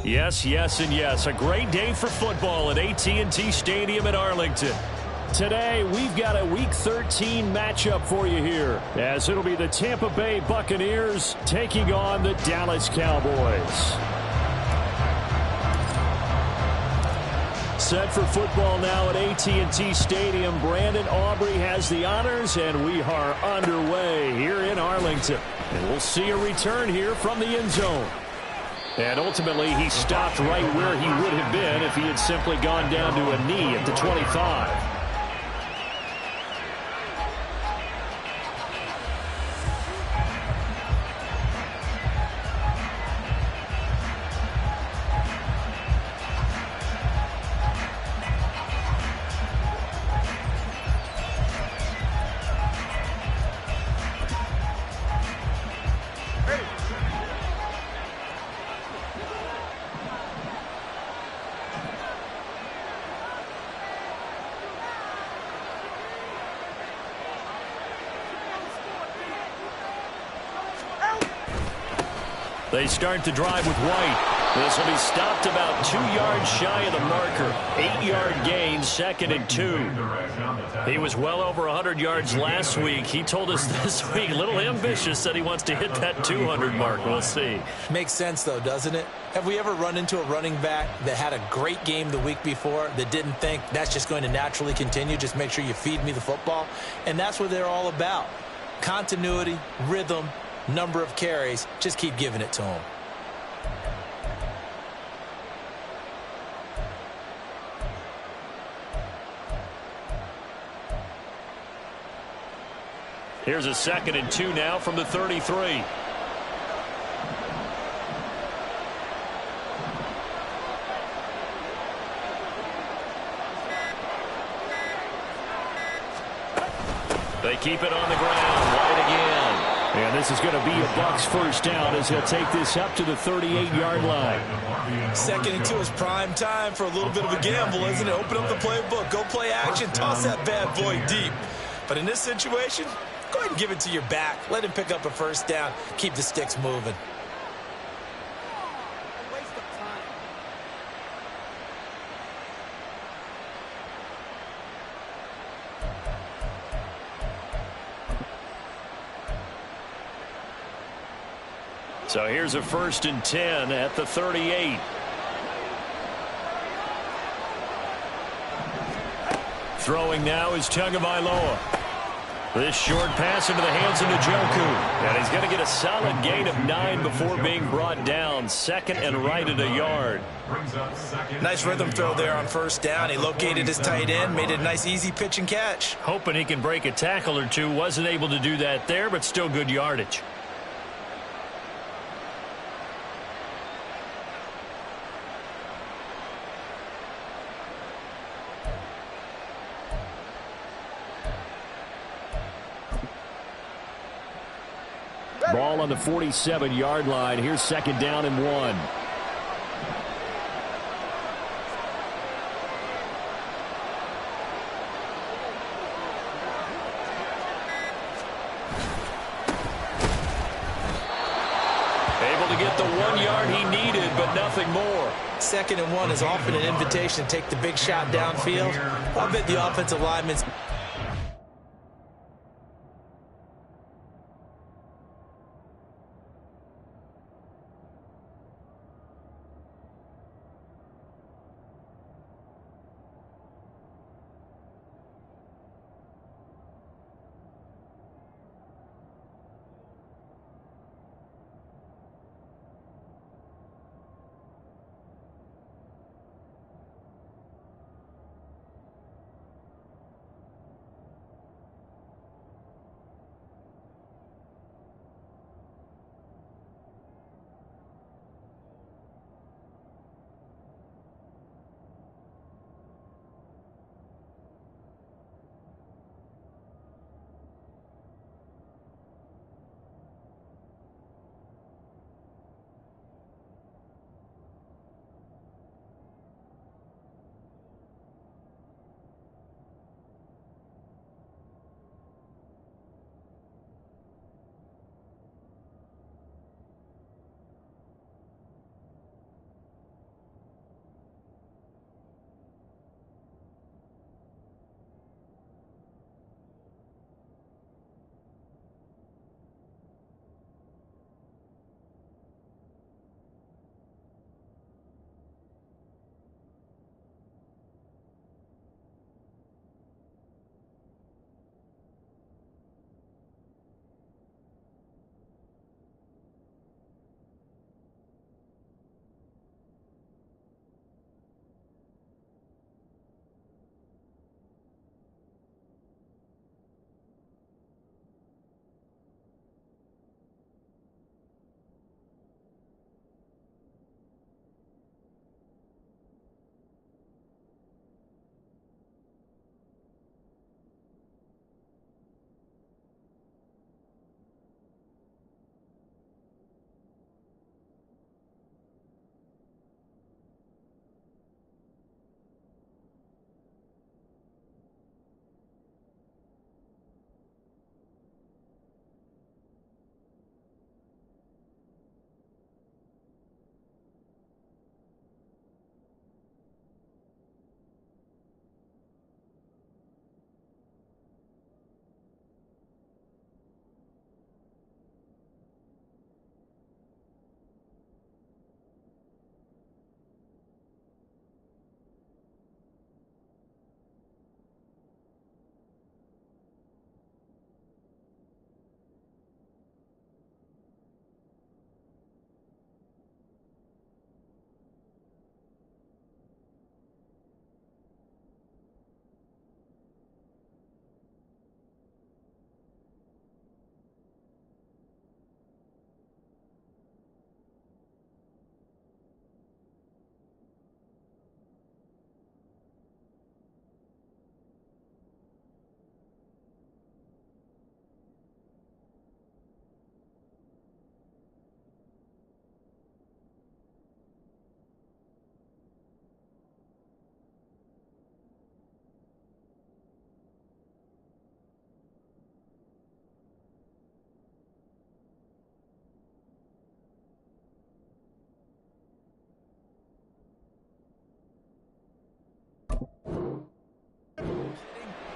Yes, yes, and yes. A great day for football at AT&T Stadium in Arlington. Today, we've got a Week 13 matchup for you here, as it'll be the Tampa Bay Buccaneers taking on the Dallas Cowboys. Set for football now at AT&T Stadium. Brandon Aubrey has the honors, and we are underway here in Arlington. And we'll see a return here from the end zone. And ultimately, he stopped right where he would have been if he had simply gone down to a knee at the 25. They start the drive with White. This will be stopped about 2 yards shy of the marker. 8-yard gain, 2nd and 2. He was well over 100 yards last week. He told us this week, a little ambitious, that he wants to hit that 200 mark. We'll see. Makes sense, though, doesn't it? Have we ever run into a running back that had a great game the week before that didn't think that's just going to naturally continue? Just make sure you feed me the football. And that's what they're all about. Continuity, rhythm, number of carries. Just keep giving it to him. Here's a 2nd and 2 now from the 33. They keep it on the ground. White again. And this is going to be a Bucs first down as he'll take this up to the 38-yard line. 2nd and 2 is prime time for a little bit of a gamble, isn't it? Open up the playbook, go play action, toss that bad boy deep. But in this situation, go ahead and give it to your back. Let him pick up a first down. Keep the sticks moving. So here's a 1st and 10 at the 38. Throwing now is Tagovailoa. This short pass into the hands of Njoku. And he's going to get a solid gain of 9 before being brought down. 2nd and right at a yard. Nice rhythm throw there on first down. He located his tight end, made it a nice easy pitch and catch. Hoping he can break a tackle or two. Wasn't able to do that there, but still good yardage. Ball on the 47-yard line. Here's 2nd down and 1. Able to get the 1 yard he needed, but nothing more. 2nd and 1 is often an invitation to take the big shot downfield. I bet the offensive lineman's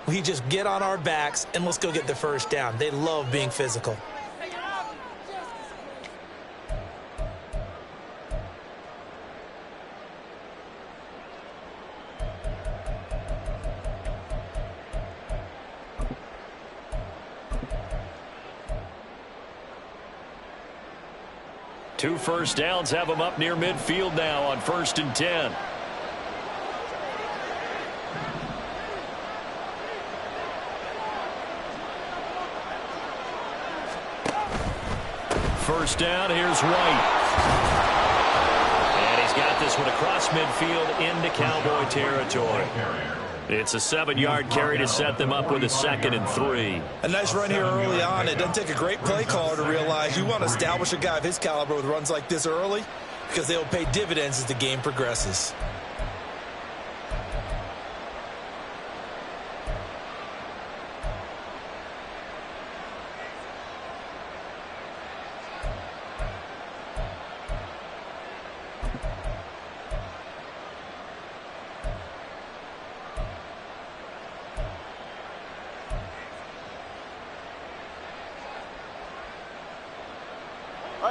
we just get on our backs and let's go get the first down. They love being physical. Two first downs have them up near midfield now on 1st and 10. First down, here's White. And he's got this one across midfield into Cowboy territory. It's a 7-yard carry to set them up with a 2nd and 3. A nice run here early on. It doesn't take a great play caller to realize you want to establish a guy of his caliber with runs like this early because they'll pay dividends as the game progresses.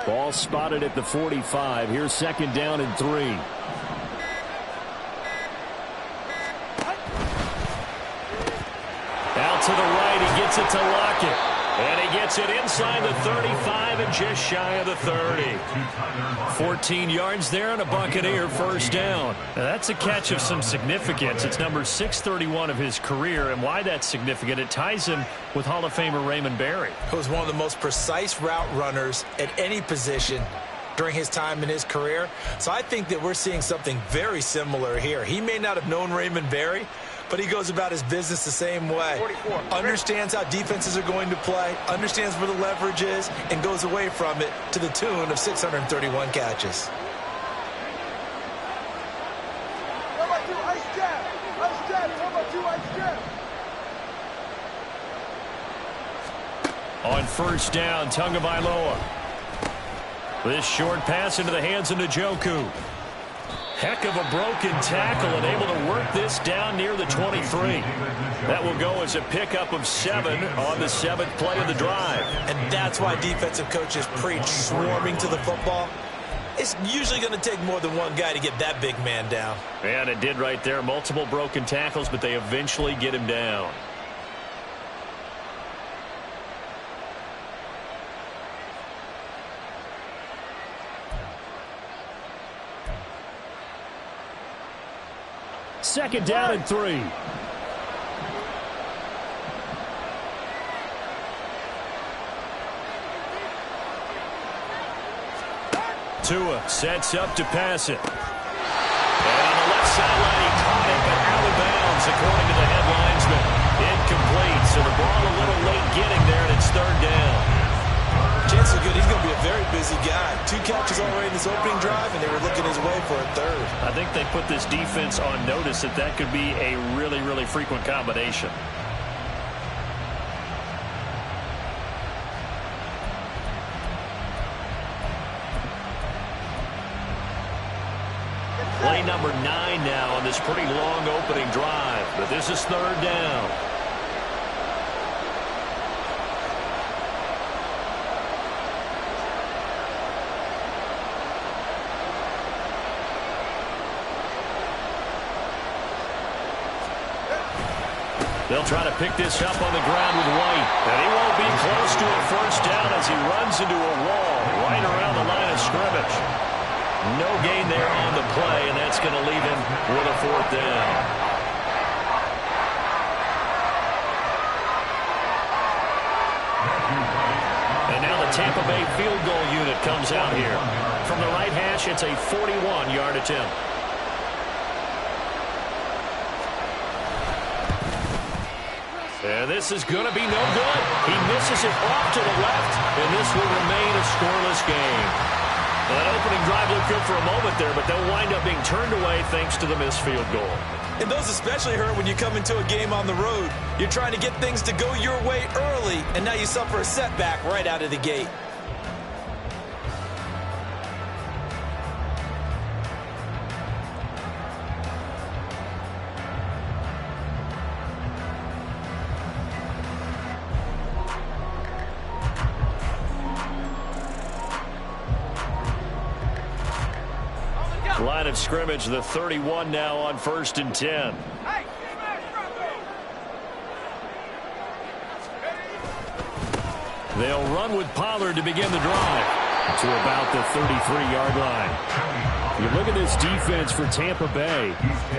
Ball spotted at the 45. Here's 2nd down and 3. Out to the right. He gets it to Lockett. And he gets it inside the 35 and just shy of the 30. 14 yards there and a Buccaneer first down. Now that's a catch of some significance. It's number 631 of his career, and why that's significant, it ties him with Hall of Famer Raymond Berry. He was one of the most precise route runners at any position during his time in his career. So I think that we're seeing something very similar here. He may not have known Raymond Berry, but he goes about his business the same way. 44. Understands how defenses are going to play, understands where the leverage is, and goes away from it to the tune of 631 catches. On first down, Tagovailoa. This short pass into the hands of Njoku. Heck of a broken tackle and able to work this down near the 23. That will go as a pickup of 7 on the 7th play of the drive. And that's why defensive coaches preach swarming to the football. It's usually going to take more than one guy to get that big man down. And it did right there. Multiple broken tackles, but they eventually get him down. Second down and 3. Tua sets up to pass it. And on the left sideline, he caught it, but out of bounds, according to the head linesman. Incomplete, so the ball a little late getting there, and it's 3rd down. Chances are good he's going to be a very busy guy. 2 catches already in this opening drive, and they were looking his way for a 3rd. I think they put this defense on notice that that could be a really, really frequent combination. Play number 9 now on this pretty long opening drive, but this is 3rd down. They'll try to pick this up on the ground with White. And he won't be close to a first down as he runs into a wall right around the line of scrimmage. No gain there on the play, and that's going to leave him with a 4th down. And now the Tampa Bay field goal unit comes out here. From the right hash, it's a 41-yard attempt. And this is going to be no good. He misses it off to the left, and this will remain a scoreless game. Well, that opening drive looked good for a moment there, but they'll wind up being turned away thanks to the missed field goal. And those especially hurt when you come into a game on the road. You're trying to get things to go your way early, and now you suffer a setback right out of the gate. Line of scrimmage, the 31 now on 1st and 10. They'll run with Pollard to begin the drive to about the 33-yard line. You look at this defense for Tampa Bay,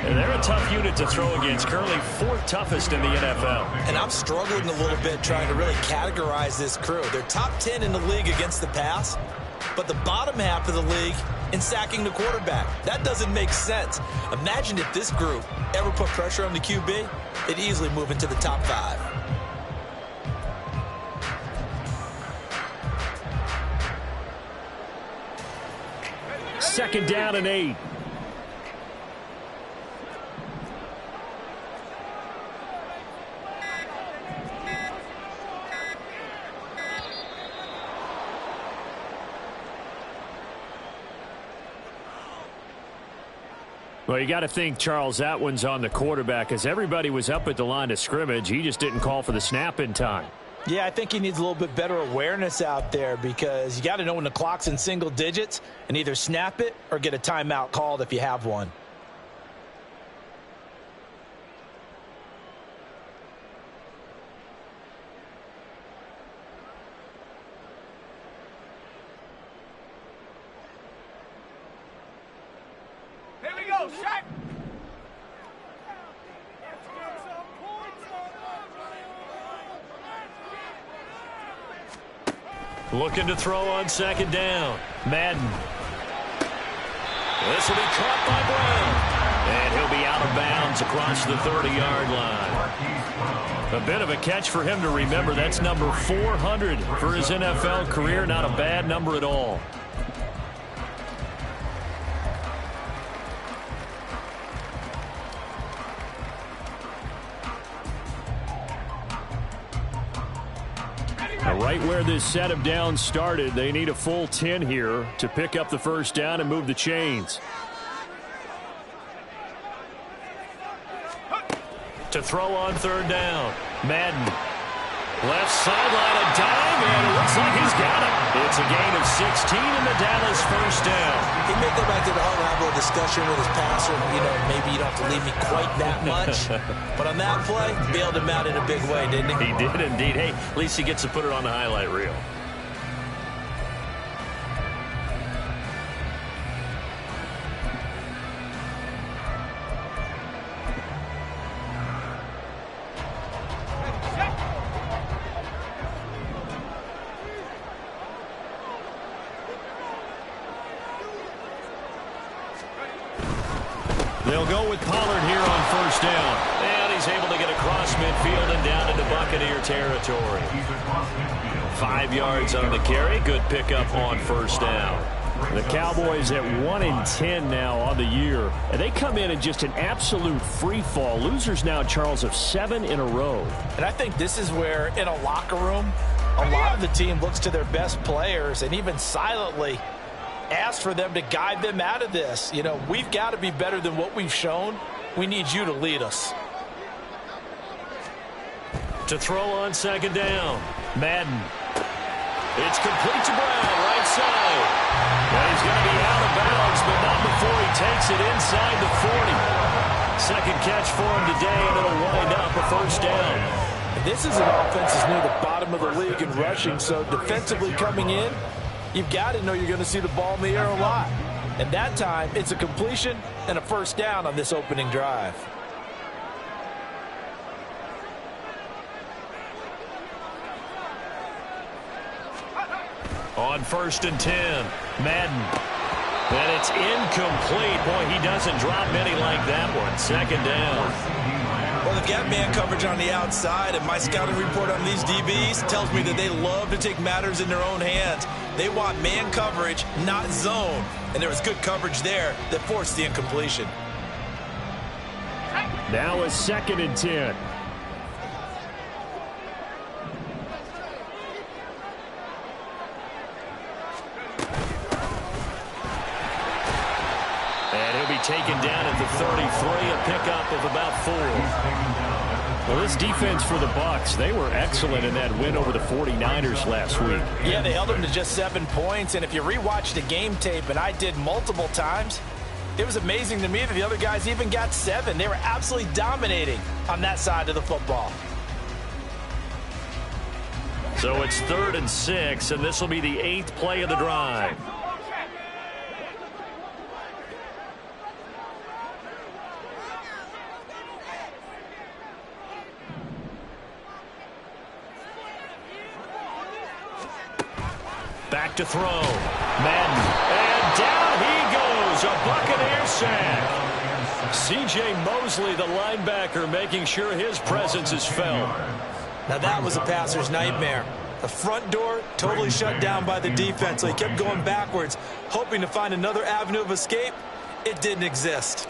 and they're a tough unit to throw against, currently 4th toughest in the NFL. And I'm struggling a little bit trying to really categorize this crew. They're top 10 in the league against the pass, but the bottom half of the league in sacking the quarterback. That doesn't make sense. Imagine if this group ever put pressure on the QB, it'd easily move into the top 5. Second down and 8. Well, you got to think, Charles, that one's on the quarterback, as everybody was up at the line of scrimmage. He just didn't call for the snap in time. Yeah, I think he needs a little bit better awareness out there, because you got to know when the clock's in single digits and either snap it or get a timeout called if you have one. Here we go, shot! Looking to throw on second down. Madden. This will be caught by Brown. And he'll be out of bounds across the 30-yard line. A bit of a catch for him to remember. That's number 400 for his NFL career. Not a bad number at all. Right where this set of downs started, they need a full 10 here to pick up the first down and move the chains. To throw on third down, Madden. Left sideline, a dive, and it looks like he's got it. It's a gain of 16 in the Dallas first down. He may go back to the huddle discussion with his passer. You know, maybe you don't have to leave me quite that much. But on that play, bailed him out in a big way, didn't he? He did indeed. Hey, at least he gets to put it on the highlight reel. They'll go with Pollard here on first down. And he's able to get across midfield and down into Buccaneer territory. 5 yards on the carry. Good pickup on first down. The Cowboys at 1-10 now on the year. And they come in just an absolute free fall. Losers now, Charles, of 7 in a row. And I think this is where, in a locker room, a lot of the team looks to their best players and even silently ask for them to guide them out of this. You know, we've got to be better than what we've shown. We need you to lead us. To throw on second down, Madden. It's complete to Brown, right side. And he's going to be out of bounds, but not before he takes it inside the 40. Second catch for him today, and it'll wind up a first down. This is an offense that's near the bottom of the league in rushing, so defensively coming in, you've got to know you're going to see the ball in the air a lot. And that time, it's a completion and a first down on this opening drive. On 1st and 10, Madden. And it's incomplete. Boy, he doesn't drop many like that one. Second down. Well, they've got man coverage on the outside, and my scouting report on these DBs tells me that they love to take matters in their own hands. They want man coverage, not zone. And there was good coverage there that forced the incompletion. Now a 2nd and 10. And he'll be taken down at the 33, a pickup of about 4. Well, this defense for the Bucs, they were excellent in that win over the 49ers last week. Yeah, they held them to just 7 points, and if you rewatch the game tape, and I did multiple times, It was amazing to me that the other guys even got 7. They were absolutely dominating on that side of the football. So it's 3rd and 6, and this will be the 8th play of the drive. Back to throw. Madden. And down he goes. A Buccaneer sack. C.J. Mosley, the linebacker, making sure his presence is felt. Now that was a passer's nightmare. The front door totally shut down by the defense, so he kept going backwards, hoping to find another avenue of escape. It didn't exist.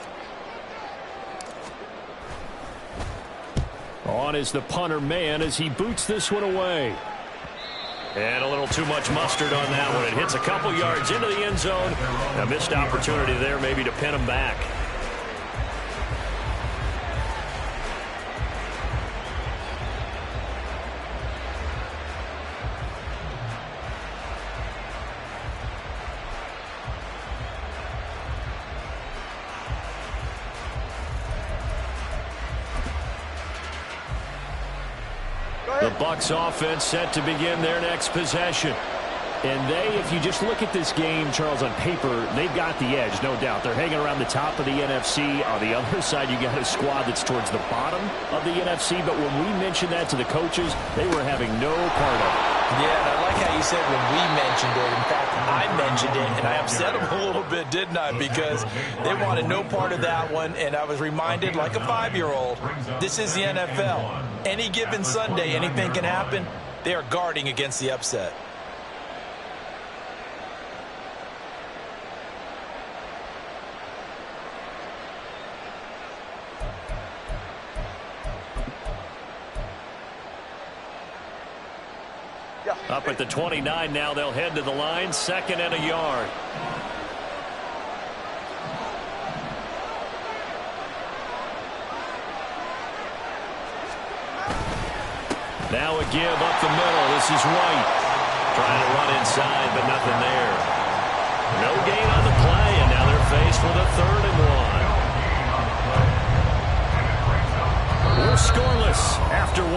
On is the punter man as he boots this one away. And a little too much mustard on that one. It hits a couple yards into the end zone. A missed opportunity there maybe to pin him back. The Bucs offense set to begin their next possession. And if you just look at this game, Charles, on paper, they've got the edge, no doubt. They're hanging around the top of the NFC. On the other side, you got a squad that's towards the bottom of the NFC. But when we mentioned that to the coaches, they were having no part of it. Yeah, and I like how you said when we mentioned it. In fact, I mentioned it, and I upset them a little bit, didn't I? Because they wanted no part of that one, and I was reminded, like a 5-year-old, this is the NFL. Any given Sunday, anything can happen. They are guarding against the upset. Up at the 29 now, they'll head to the line, 2nd and a yard. Now a give up the middle. This is White. Trying to run inside, but nothing there. No gain on the play, and now they're faced with a 3rd and 1. We're scoreless after 1.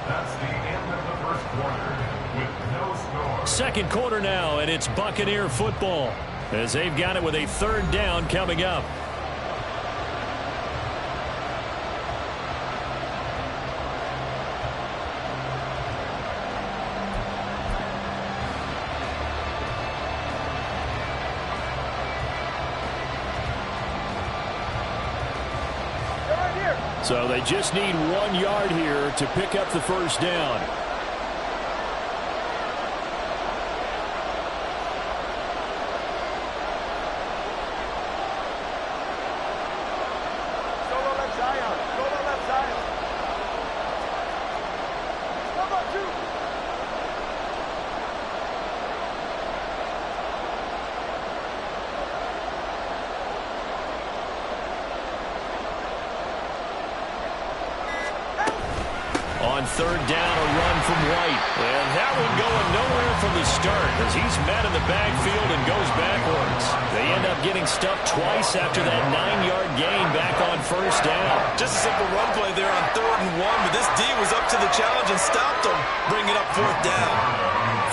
That's the end of the first quarter with no score. Second quarter now, and it's Buccaneer football as they've got it with a 3rd down coming up. So they just need 1 yard here to pick up the first down. Solo left Zion. Solo left Zion. Number 2. On 3rd down, a run from White. And that one going nowhere from the start as he's met in the backfield and goes backwards. They end up getting stuffed twice after that 9-yard gain back on 1st down. Just a simple run play there on 3rd and 1, but this D was up to the challenge and stopped him. Bring it up 4th down.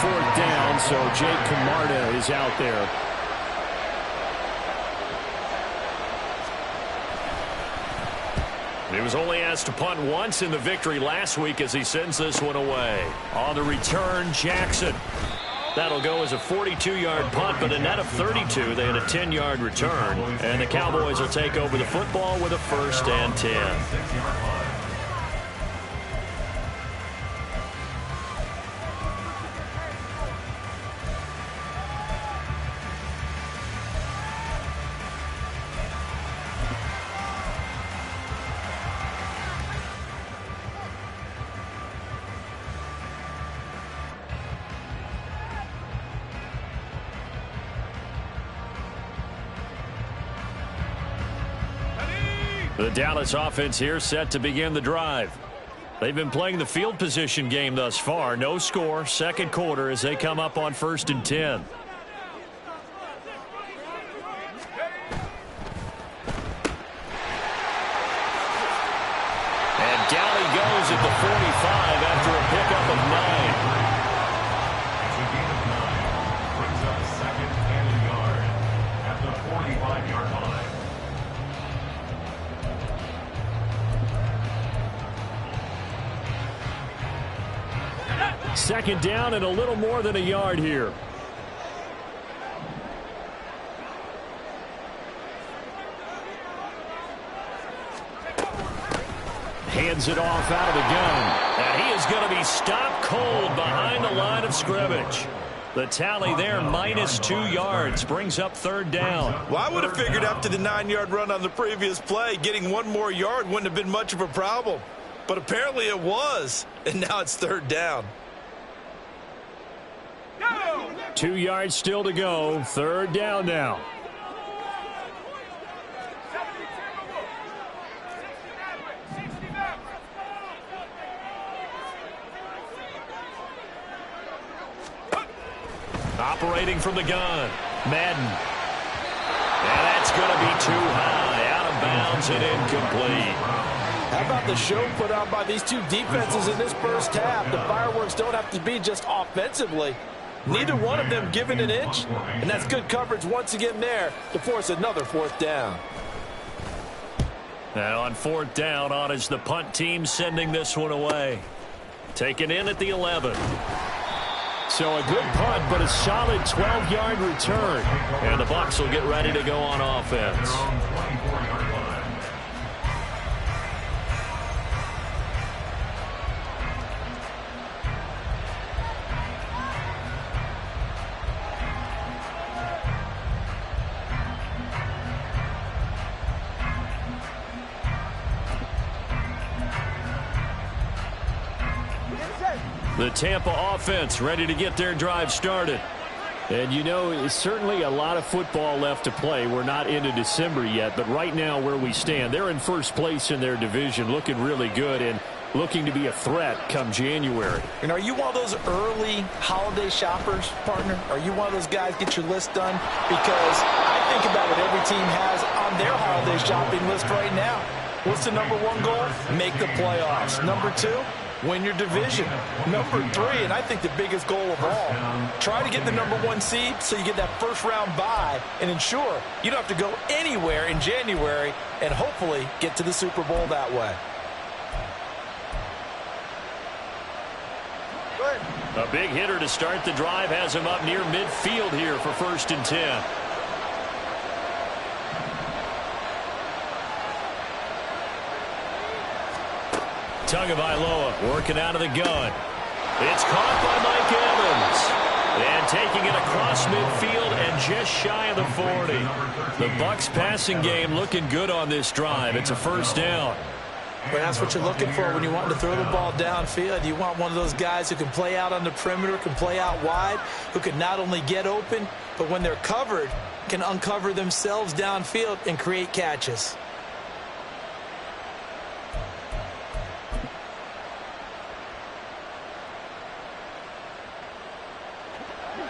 4th down, so Jake Camarda is out there. He was only asked to punt once in the victory last week as he sends this one away. On the return, Jackson. That'll go as a 42-yard punt, but a net of 32. They had a 10-yard return. And the Cowboys will take over the football with a 1st and 10. The Dallas offense here set to begin the drive. They've been playing the field position game thus far. No score, 2nd quarter as they come up on 1st and 10. at the 45 after a pickup of 9. It's a gain of 9. Brings up second and a yard at the 45-yard line. Second down and a little more than a yard here. Hands it off out of the gun. And he is going to be stopped cold behind the line of scrimmage. The tally there, -2 yards, brings up third down. Well, I would have figured after the 9-yard run on the previous play, getting one more yard wouldn't have been much of a problem. But apparently it was, and now it's third down. 2 yards still to go. Third down now. Operating from the gun, Madden. And that's going to be too high, out of bounds and incomplete. How about the show put on by these two defenses in this first half? The fireworks don't have to be just offensively. Neither one of them given an inch, and that's good coverage once again there to force another fourth down. And on fourth down, on is the punt team sending this one away. Taken in at the 11. So a good punt, but a solid 12-yard return. And the Bucs will get ready to go on offense. The Tampa offense ready to get their drive started. And, you know, it's certainly a lot of football left to play. We're not into December yet, but right now where we stand, they're in first place in their division, looking really good and looking to be a threat come January. And are you one of those early holiday shoppers, partner? Are you one of those guys get your list done? Because I think about what every team has on their holiday shopping list right now. What's the number one goal? Make the playoffs. Number two? Win your division. Number three, and I think the biggest goal of all, try to get the number 1 seed so you get that first-round bye and ensure you don't have to go anywhere in January and hopefully get to the Super Bowl that way. A big hitter to start the drive has him up near midfield here for 1st and 10. Tagovailoa working out of the gun. It's caught by Mike Evans. And taking it across midfield and just shy of the 40. The Bucs passing game looking good on this drive. It's a first down. But that's what you're looking for when you want to throw the ball downfield. You want one of those guys who can play out on the perimeter, can play out wide, who can not only get open, but when they're covered, can uncover themselves downfield and create catches.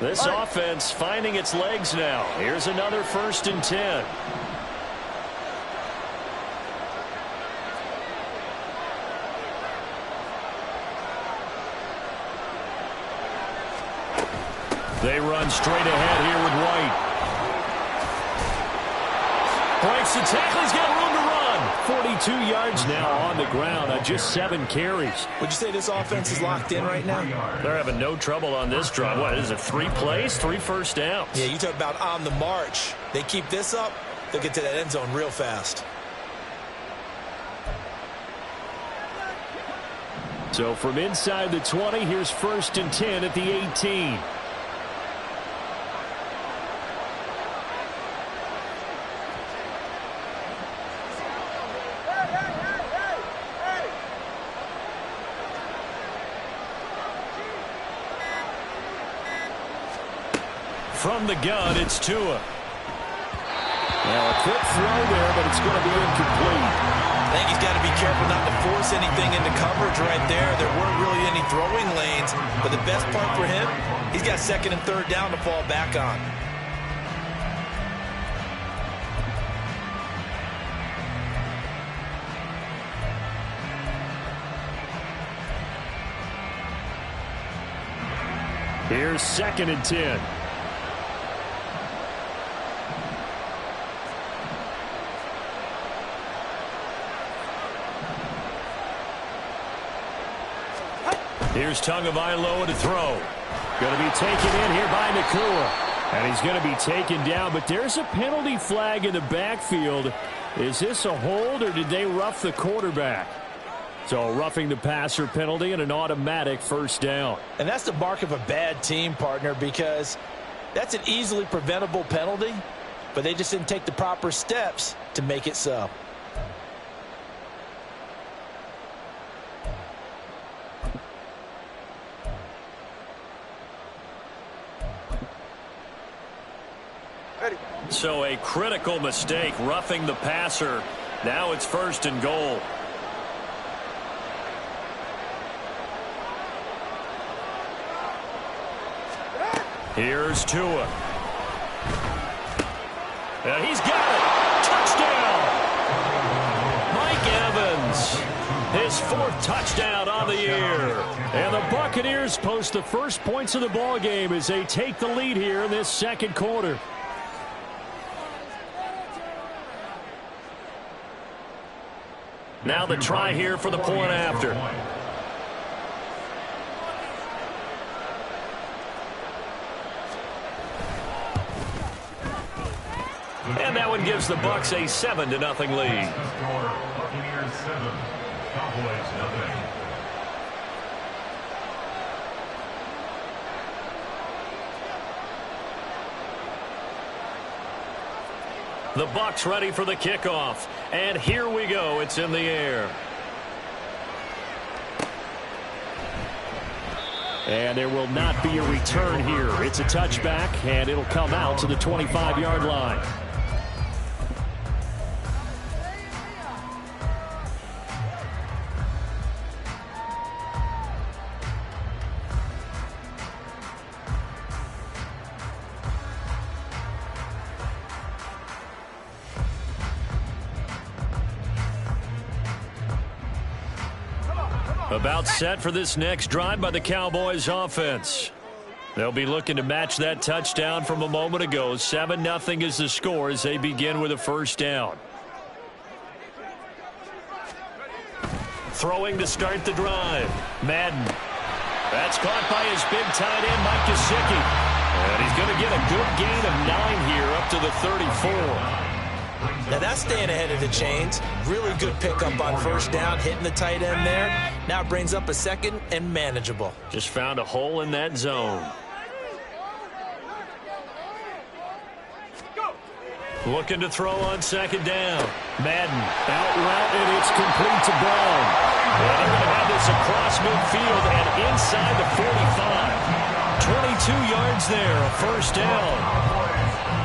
This offense finding its legs now. Here's another 1st and 10. They run straight ahead here with White. Breaks the tackle. He's got room to run. 42 yards now on the ground on just 7 carries. Would you say this offense is locked in right now? They're having no trouble on this drive. What is it, 3 plays, 3 first downs? Yeah, you talk about on the march. They keep this up, they'll get to that end zone real fast. So from inside the 20, here's 1st and 10 at the 18. From the gun, it's Tua. Now a quick throw there, but it's going to be incomplete. I think he's got to be careful not to force anything into coverage right there. There weren't really any throwing lanes, but the best part for him, he's got 2nd and 3rd down to fall back on. Here's 2nd and 10. Here's Tagovailoa to throw. Going to be taken in here by Nakua. And he's going to be taken down, but there's a penalty flag in the backfield. Is this a hold, or did they rough the quarterback? So roughing the passer penalty and an automatic first down. And that's the mark of a bad team, partner, because that's an easily preventable penalty, but they just didn't take the proper steps to make it so. So a critical mistake, roughing the passer. Now it's 1st and goal. Here's Tua. And he's got it. Touchdown. Mike Evans. His 4th touchdown on the year. And the Buccaneers post the first points of the ball game as they take the lead here in this 2nd quarter. Now the try here for the point after. And that one gives the Bucs a 7-0 lead. Buccaneers 7, Cowboys nothing. The Bucs ready for the kickoff. And here we go. It's in the air. And there will not be a return here. It's a touchback, and it'll come out to the 25-yard line. About set for this next drive by the Cowboys offense. They'll be looking to match that touchdown from a moment ago. 7-0 is the score as they begin with a first down. Throwing to start the drive. Madden. That's caught by his big tight end, Mike Gesicki. And he's going to get a good gain of 9 here up to the 34. Now that's staying ahead of the chains. Really good pickup on first down, hitting the tight end there. Now brings up a 2nd and manageable. Just found a hole in that zone. Looking to throw on 2nd down. Madden out route, and it's complete to Brown. And they're going to have this across midfield and inside the 45. 22 yards there, a first down.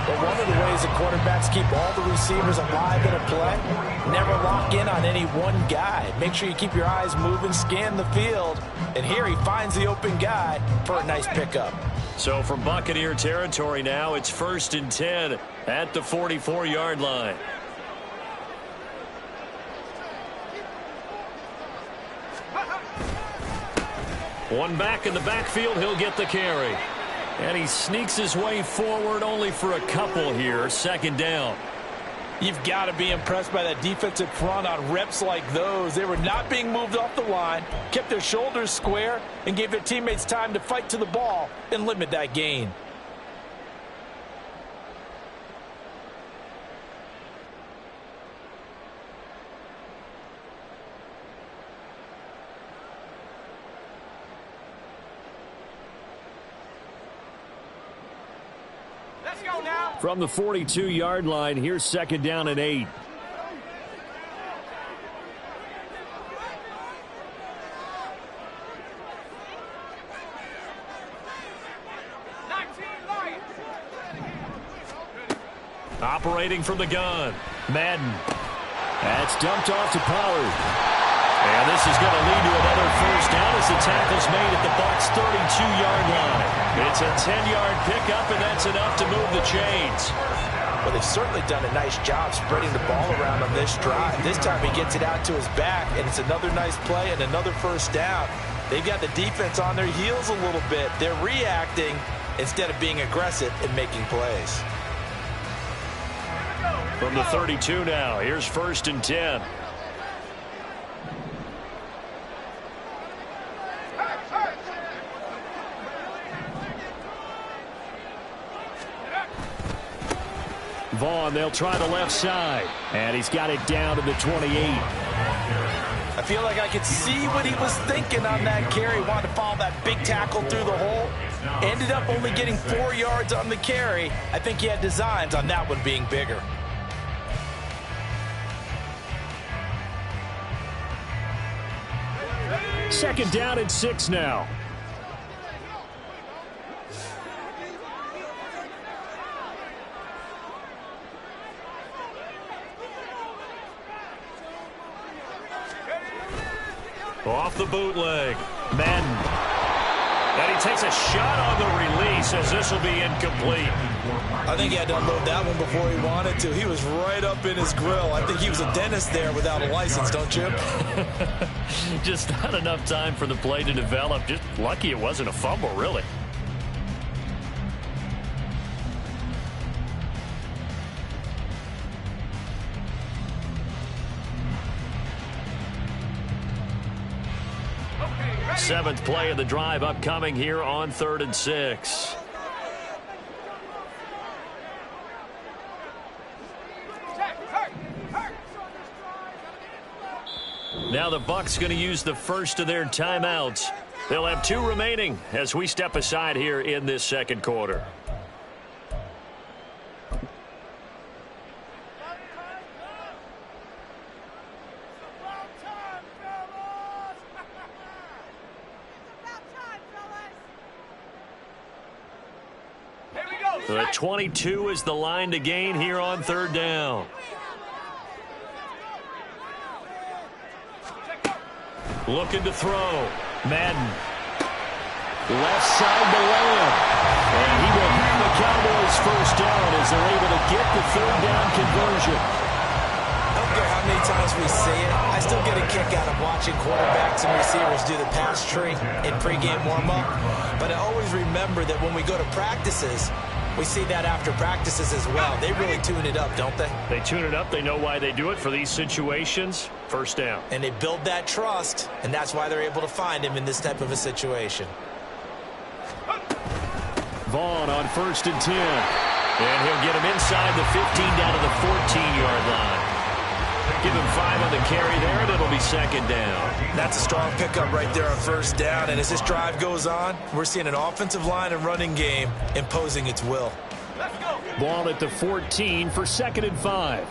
But one of the ways the quarterbacks keep all the receivers alive in a play, never lock in on any one guy. Make sure you keep your eyes moving, scan the field. And here he finds the open guy for a nice pickup. So from Buccaneer territory now, it's 1st and 10 at the 44-yard line. One back in the backfield, he'll get the carry. And he sneaks his way forward only for a couple here. 2nd down. You've got to be impressed by that defensive front on reps like those. They were not being moved off the line, kept their shoulders square, and gave their teammates time to fight to the ball and limit that gain. From the 42-yard line, here's 2nd down and 8. Operating from the gun. Madden. That's dumped off to Pollard. And this is going to lead to another first down as the tackle's made at the Bucs' 32-yard line. It's a 10-yard pickup, and that's enough to move the chains. Well, they've certainly done a nice job spreading the ball around on this drive. This time he gets it out to his back, and it's another nice play and another first down. They've got the defense on their heels a little bit. They're reacting instead of being aggressive and making plays. From the 32 now, here's 1st and 10. Vaughn, they'll try the left side. And he's got it down to the 28. I feel like I could see what he was thinking on that carry. Wanted to follow that big tackle through the hole. Ended up only getting 4 yards on the carry. I think he had designs on that one being bigger. Second down and 6 now. Off the bootleg. Madden. And he takes a shot on the release as this will be incomplete. I think he had to unload that one before he wanted to. He was right up in his grill. I think he was a dentist there without a license, don't you? Just not enough time for the play to develop. Just lucky it wasn't a fumble, really. Seventh play of the drive upcoming here on 3rd and 6. Now the Bucs going to use the first of their timeouts. They'll have 2 remaining as we step aside here in this second quarter. The 22 is the line to gain here on 3rd down. Looking to throw. Madden. Left side to Lamb. And he will have the Cowboys first down as they're able to get the 3rd down conversion. I don't care how many times we see it. I still get a kick out of watching quarterbacks and receivers do the pass tree in pregame warm-up. But I always remember that when we go to practices, we see that after practices as well. They really tune it up, don't they? They tune it up. They know why they do it for these situations. First down. And they build that trust, and that's why they're able to find him in this type of a situation. Vaughn on 1st and 10. And he'll get him inside the 15 down to the 14-yard line. Give him 5 on the carry there, and it'll be 2nd down. That's a strong pickup right there on 1st down. And as this drive goes on, we're seeing an offensive line and running game imposing its will. Let's go. Ball at the 14 for 2nd and 5.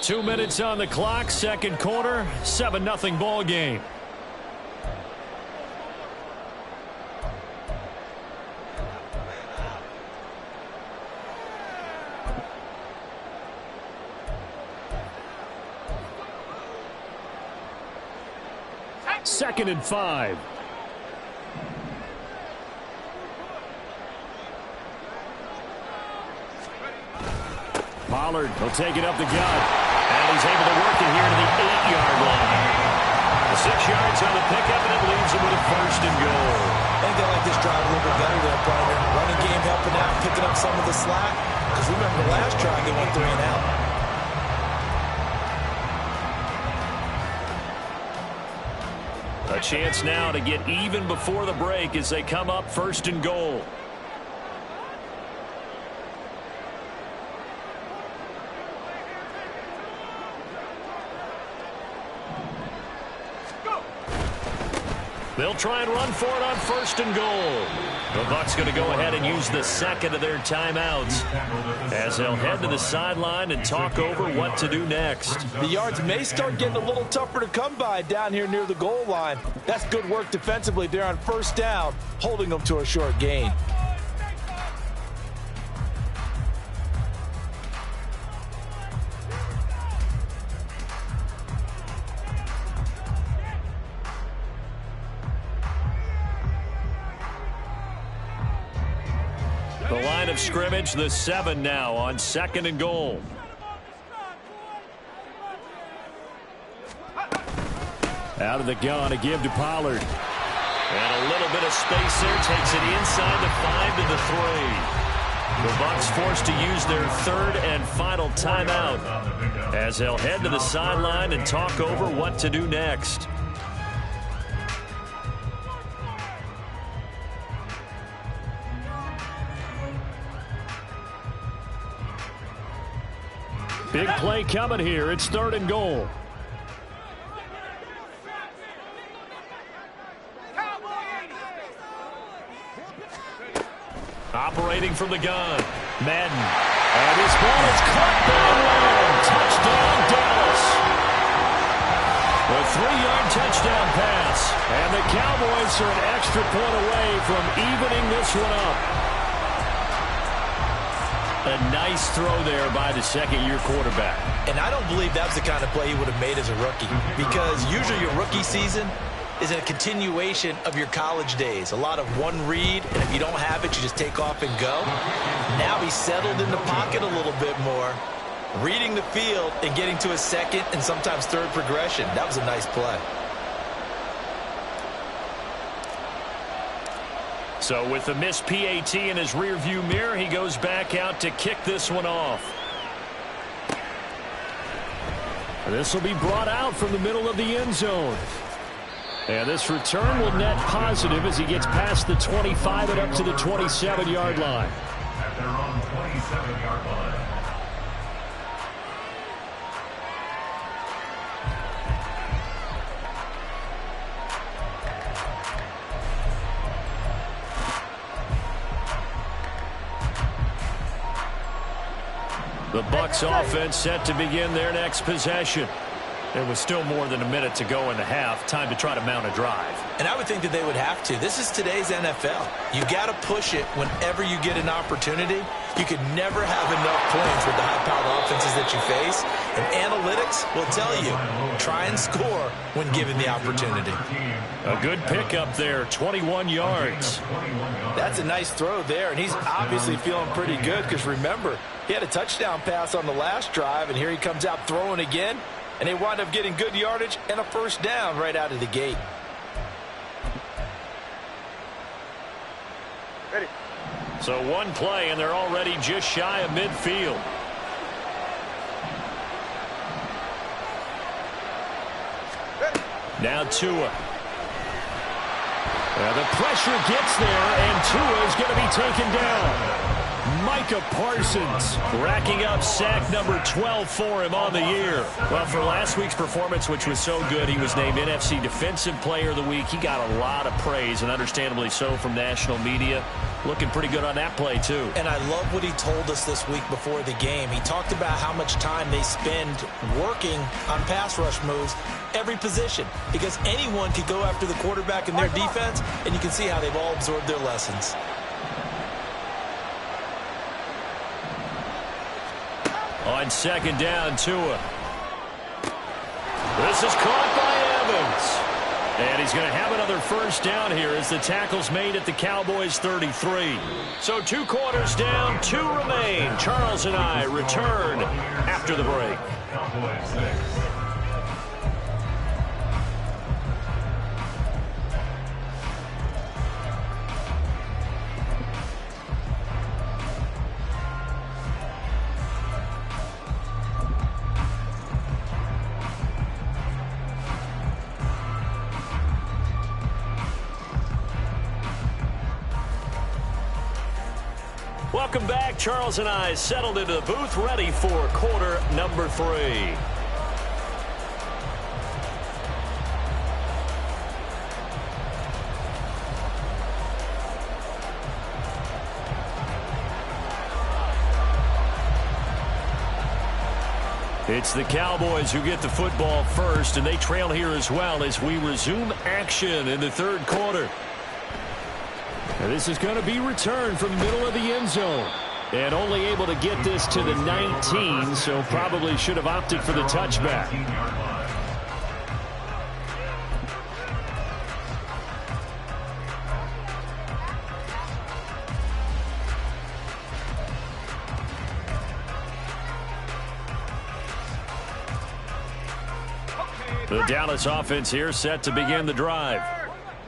Two minutes on the clock, second quarter, 7-0 ball game. Second and 5. Pollard will take it up the gut. And he's able to work it here to the 8-yard line. The 6 yards on the pickup, and it leaves him with a 1st and goal. I think they like this drive a little bit better there, partner. Running game helping out, picking up some of the slack. Because remember the last drive, they went 3 and out. A chance now to get even before the break as they come up 1st and goal. They'll try and run for it on 1st and goal. The Bucs going to go ahead and use the second of their timeouts as they'll head to the sideline and talk over what to do next. The yards may start getting a little tougher to come by down here near the goal line. That's good work defensively there on 1st down, holding them to a short gain. The line of scrimmage, the 7 now on 2nd and goal. Out of the gun, a give to Pollard. And a little bit of space there. Takes it inside the 5 to the 3. The Bucs forced to use their third and final timeout as they'll head to the sideline and talk over what to do next. Big play coming here. It's 3rd and goal. Operating from the gun. Madden. And this ball is caught by Lamb. Touchdown, Dallas. A 3-yard touchdown pass. And the Cowboys are an extra point away from evening this one up. A nice throw there by the second-year quarterback. And I don't believe that's the kind of play he would have made as a rookie, because usually your rookie season is a continuation of your college days. A lot of one read, and if you don't have it, you just take off and go. Now he's settled in the pocket a little bit more, reading the field and getting to a second and sometimes third progression. That was a nice play. So with the missed PAT in his rearview mirror, he goes back out to kick this one off. And this will be brought out from the middle of the end zone. And this return will net positive as he gets past the 25 and up to the 27-yard line. At their own 27-yard line. The Bucs offense set to begin their next possession. There was still more than a minute to go in the half. Time to try to mount a drive. And I would think that they would have to. This is today's NFL. You got to push it whenever you get an opportunity. You could never have enough points with the high-powered offenses that you face. And analytics will tell you, try and score when given the opportunity. A good pickup there, 21 yards. That's a nice throw there, and he's obviously feeling pretty good because, remember, he had a touchdown pass on the last drive, and here he comes out throwing again. And they wind up getting good yardage and a first down right out of the gate. Ready. So one play, and they're already just shy of midfield. Ready. Now Tua. The pressure gets there, and Tua is going to be taken down. Micah Parsons racking up sack number 12 for him on the year. Well, for last week's performance, which was so good, he was named NFC Defensive Player of the Week. He got a lot of praise, and understandably so, from national media. Looking pretty good on that play, too. And I love what he told us this week before the game. He talked about how much time they spend working on pass rush moves, every position, because anyone could go after the quarterback in their defense, and you can see how they've all absorbed their lessons. On second down, Tua. This is caught by Evans. And he's going to have another first down here as the tackle's made at the Cowboys' 33. So 2 quarters down, 2 remain. Charles and I return after the break. Cowboys 6. Welcome back. Charles and I settled into the booth, ready for quarter number 3. It's the Cowboys who get the football first, and they trail here as well as we resume action in the third quarter. And this is going to be returned from the middle of the end zone. And only able to get this to the 19, so probably should have opted for the touchback. The Dallas offense here set to begin the drive.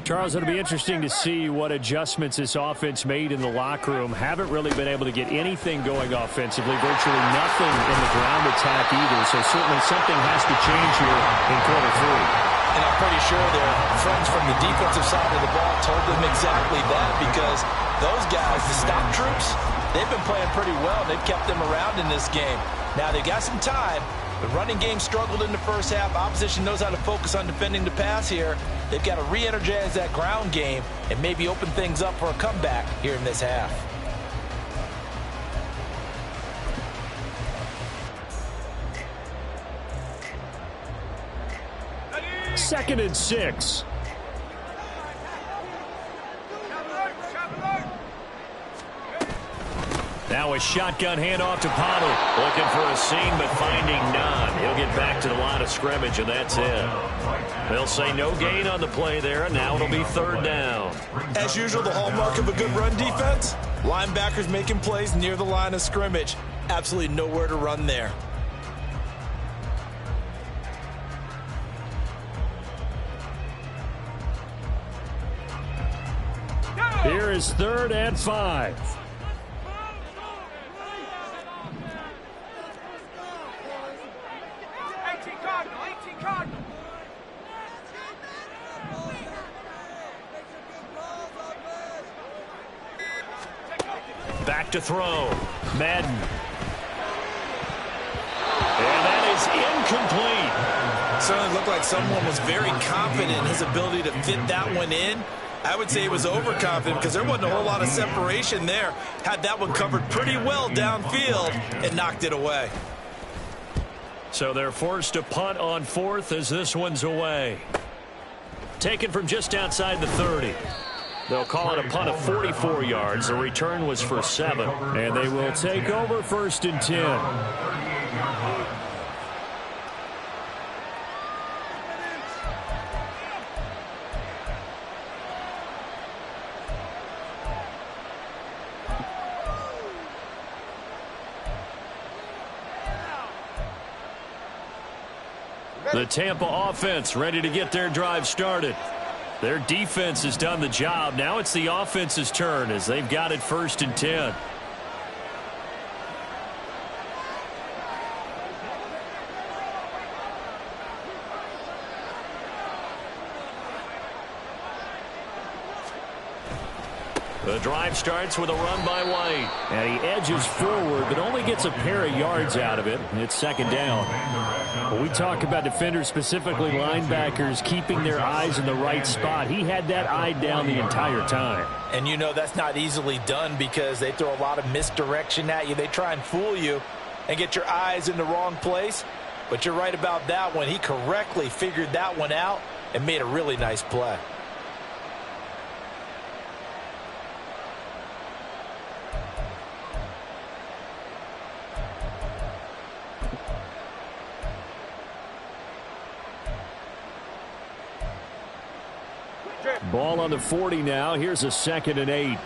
Charles, it'll be interesting to see what adjustments this offense made in the locker room. Haven't really been able to get anything going offensively, virtually nothing in the ground attack either, so certainly something has to change here in quarter three. And I'm pretty sure their friends from the defensive side of the ball told them exactly that, because those guys, the stop troops, they've been playing pretty well. They've kept them around in this game. Now, they got some time. The running game struggled in the first half. Opposition knows how to focus on defending the pass here. They've got to re-energize that ground game and maybe open things up for a comeback here in this half. Second and 6. Now a shotgun handoff to Pollard. Looking for a seam, but finding none. He'll get back to the line of scrimmage, and that's it. They'll say no gain on the play there, and now it'll be third down. As usual, the hallmark of a good run defense, linebackers making plays near the line of scrimmage. Absolutely nowhere to run there. Here is 3rd and 5. Back to throw. Madden. And that is incomplete. Certainly looked like someone was very confident in his ability to fit that one in. I would say he was overconfident because there wasn't a whole lot of separation there. Had that one covered pretty well downfield and knocked it away. So they're forced to punt on 4th as this one's away. Taken from just outside the 30. They'll call it a punt of 44 yards. The return was for 7. And they will take over 1st and 10. The Tampa offense ready to get their drive started. Their defense has done the job. Now it's the offense's turn as they've got it 1st and 10. The drive starts with a run by White. And he edges forward, but only gets a pair of yards out of it. It's 2nd down. When we talk about defenders, specifically linebackers, keeping their eyes in the right spot, he had that eye down the entire time. And you know that's not easily done because they throw a lot of misdirection at you. They try and fool you and get your eyes in the wrong place. But you're right about that one. He correctly figured that one out and made a really nice play. Ball on the 40 now. Here's a 2nd and 8.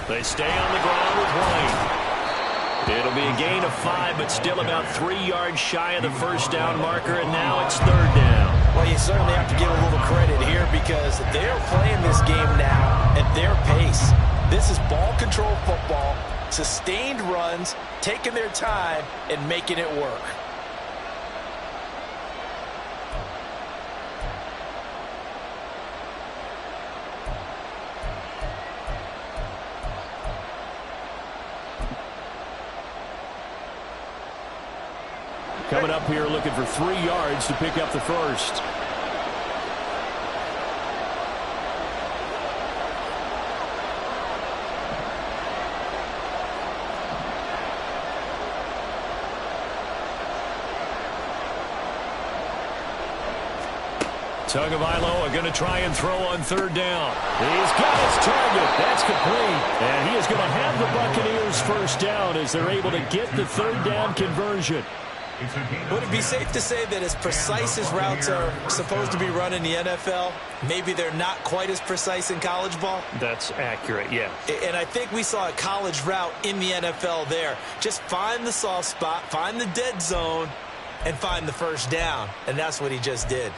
They stay on the ground with White. It'll be a gain of 5, but still about 3 yards shy of the 1st down marker, and now it's 3rd down. Well, you certainly have to give a little credit here because they're playing this game now at their pace. This is ball control football. Sustained runs, taking their time, and making it work. Coming up here looking for 3 yards to pick up the 1st. Tagovailoa going to try and throw on 3rd down. He's got his target. That's complete. And he is going to have the Buccaneers 1st down as they're able to get the 3rd down conversion. Would it be safe to say that as precise as routes are supposed to be run in the NFL, maybe they're not quite as precise in college ball? That's accurate, yeah. And I think we saw a college route in the NFL there. Just find the soft spot, find the dead zone, and find the first down. And that's what he just did.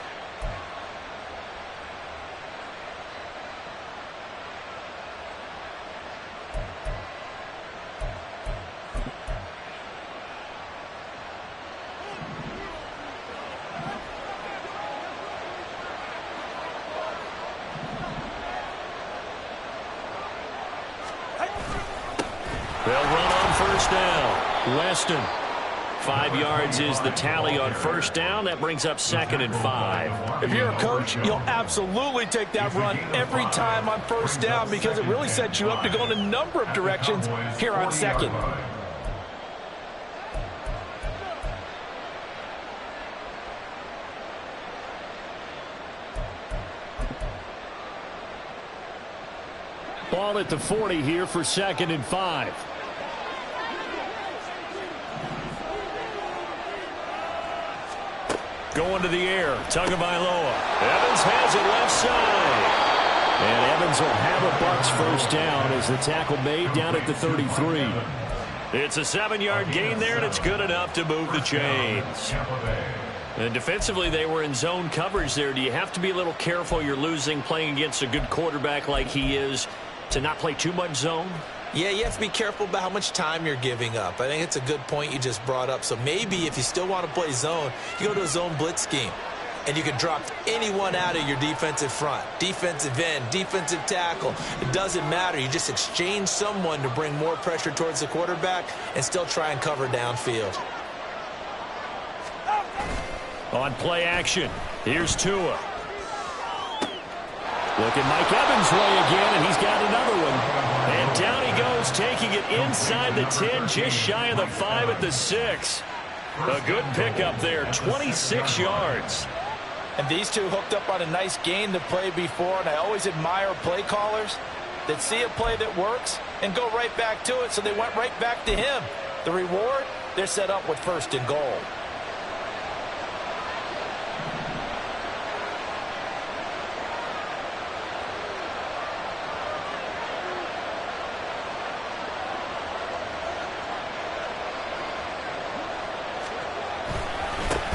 They'll run on first down. Weston. 5 yards is the tally on first down. That brings up 2nd and 5. If you're a coach, you'll absolutely take that run every time on first down because it really sets you up to go in a number of directions here on 2nd. Ball at the 40 here for 2nd and 5. Going to the air. Tagovailoa. Evans has it left side. And Evans will have a Bucs first down as the tackle made down at the 33. It's a 7-yard gain there, and it's good enough to move the chains. And defensively, they were in zone coverage there. Do you have to be a little careful? You're losing playing against a good quarterback like he is to not play too much zone? Yeah, you have to be careful about how much time you're giving up. I think it's a good point you just brought up. So maybe if you still want to play zone, you go to a zone blitz scheme. And you can drop anyone out of your defensive front. Defensive end, defensive tackle. It doesn't matter. You just exchange someone to bring more pressure towards the quarterback and still try and cover downfield. On play action, here's Tua. Look at Mike Evans' way again, and he's got another one. And down he goes, taking it inside the 10, just shy of the 5 at the 6. A good pickup there, 26 yards. And these two hooked up on a nice gain the play before, and I always admire play callers that see a play that works and go right back to it, so they went right back to him. The reward, they're set up with 1st and goal.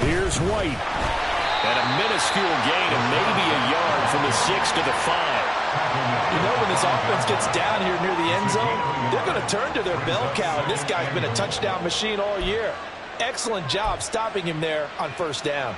Here's White. And a minuscule gain of maybe a yard from the 6 to the 5. You know, when this offense gets down here near the end zone, they're going to turn to their bell cow, and this guy's been a touchdown machine all year. Excellent job stopping him there on first down.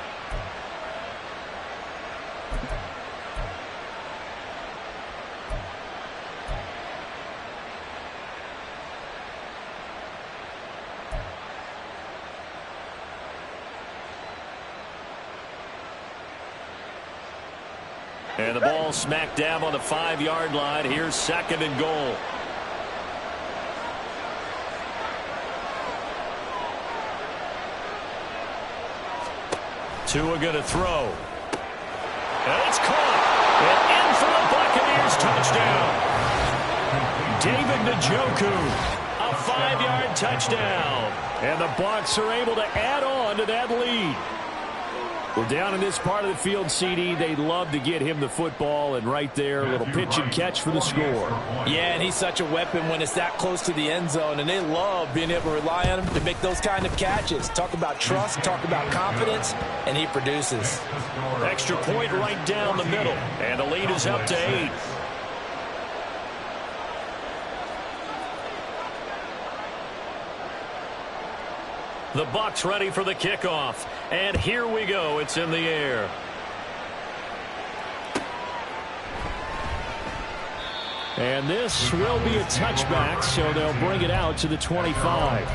And the ball smack dab on the 5-yard line. Here's 2nd and goal. Tua going to throw. And it's caught. And in for a Buccaneers touchdown. David Njoku, a 5-yard touchdown. And the Bucs are able to add on to that lead. Well, down in this part of the field, CD, they'd love to get him the football, and right there, a little pitch and catch for the score. Yeah, and he's such a weapon when it's that close to the end zone, and they love being able to rely on him to make those kind of catches. Talk about trust, talk about confidence, and he produces. Extra point right down the middle, and the lead is up to 8. The Bucs ready for the kickoff. And here we go. It's in the air. And this will be a touchback, so they'll bring it out to the 25.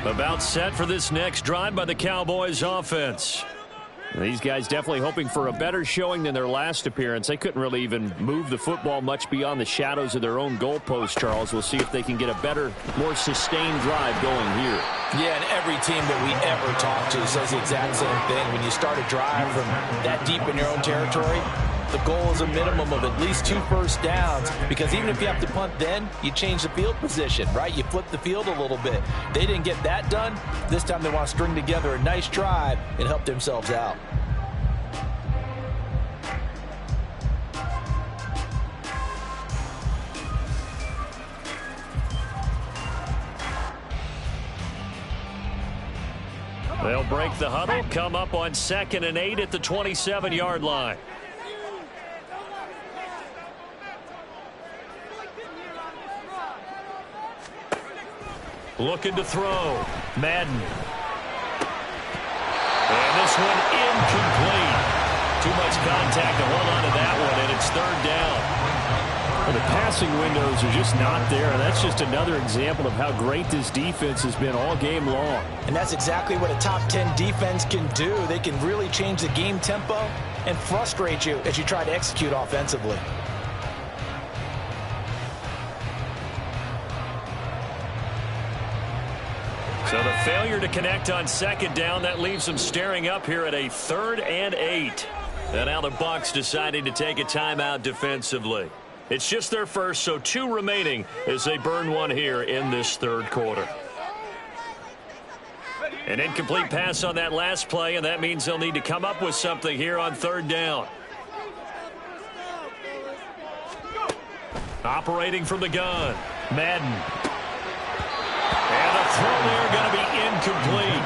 About set for this next drive by the Cowboys offense. These guys definitely hoping for a better showing than their last appearance. They couldn't really even move the football much beyond the shadows of their own goalpost, Charles. We'll see if they can get a better, more sustained drive going here. Yeah, and every team that we ever talk to says the exact same thing. When you start a drive from that deep in your own territory, the goal is a minimum of at least 2 first downs, because even if you have to punt then, you change the field position, right? You flip the field a little bit. They didn't get that done. This time they want to string together a nice drive and help themselves out. They'll break the huddle, come up on 2nd and 8 at the 27-yard line. Looking to throw. Madden. And this one incomplete. Too much contact to hold on to that one, and it's 3rd down. Well, the passing windows are just not there, and that's just another example of how great this defense has been all game long. And that's exactly what a top 10 defense can do. They can really change the game tempo and frustrate you as you try to execute offensively. So the failure to connect on 2nd down, that leaves them staring up here at a 3rd and 8. And now the Bucs deciding to take a timeout defensively. It's just their first, so 2 remaining as they burn one here in this 3rd quarter. An incomplete pass on that last play, and that means they'll need to come up with something here on 3rd down. Operating from the gun, Madden. And the throw there going to be incomplete.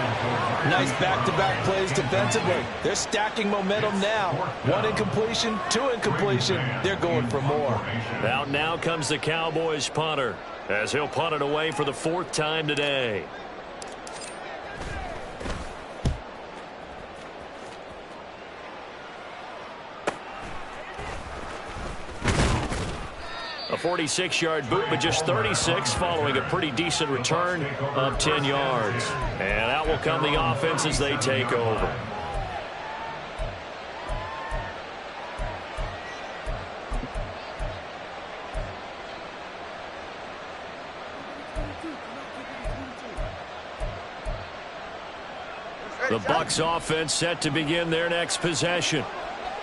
Nice back-to-back plays defensively. They're stacking momentum now. 1 incompletion, 2 incompletion. They're going for more. Out now comes the Cowboys punter, as he'll punt it away for the 4th time today. A 46-yard boot, but just 36 following a pretty decent return of 10 yards. And out will come the offense as they take over. The Bucs offense set to begin their next possession.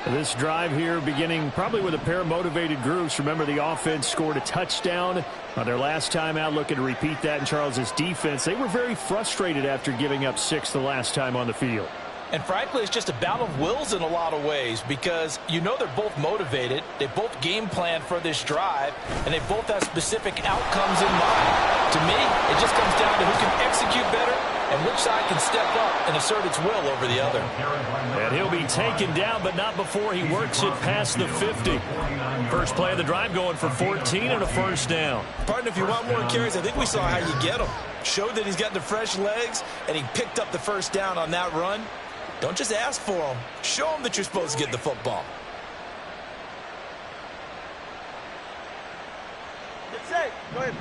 This drive here beginning probably with a pair of motivated groups. Remember, the offense scored a touchdown on their last time out, looking to repeat that in Charles's defense. They were very frustrated after giving up 6 the last time on the field. And frankly, it's just a battle of wills in a lot of ways, because you know they're both motivated, they both game plan for this drive, and they both have specific outcomes in mind. To me, it just comes down to who can execute better and which side can step up and assert its will over the other. And he'll be taken down, but not before he works it past the 50. First play of the drive going for 14 and a 1st down. Partner, if you want more carries, I think we saw how you get him. Showed that he's got the fresh legs, and he picked up the 1st down on that run. Don't just ask for him. Show him that you're supposed to get the football. Get safe. Go ahead.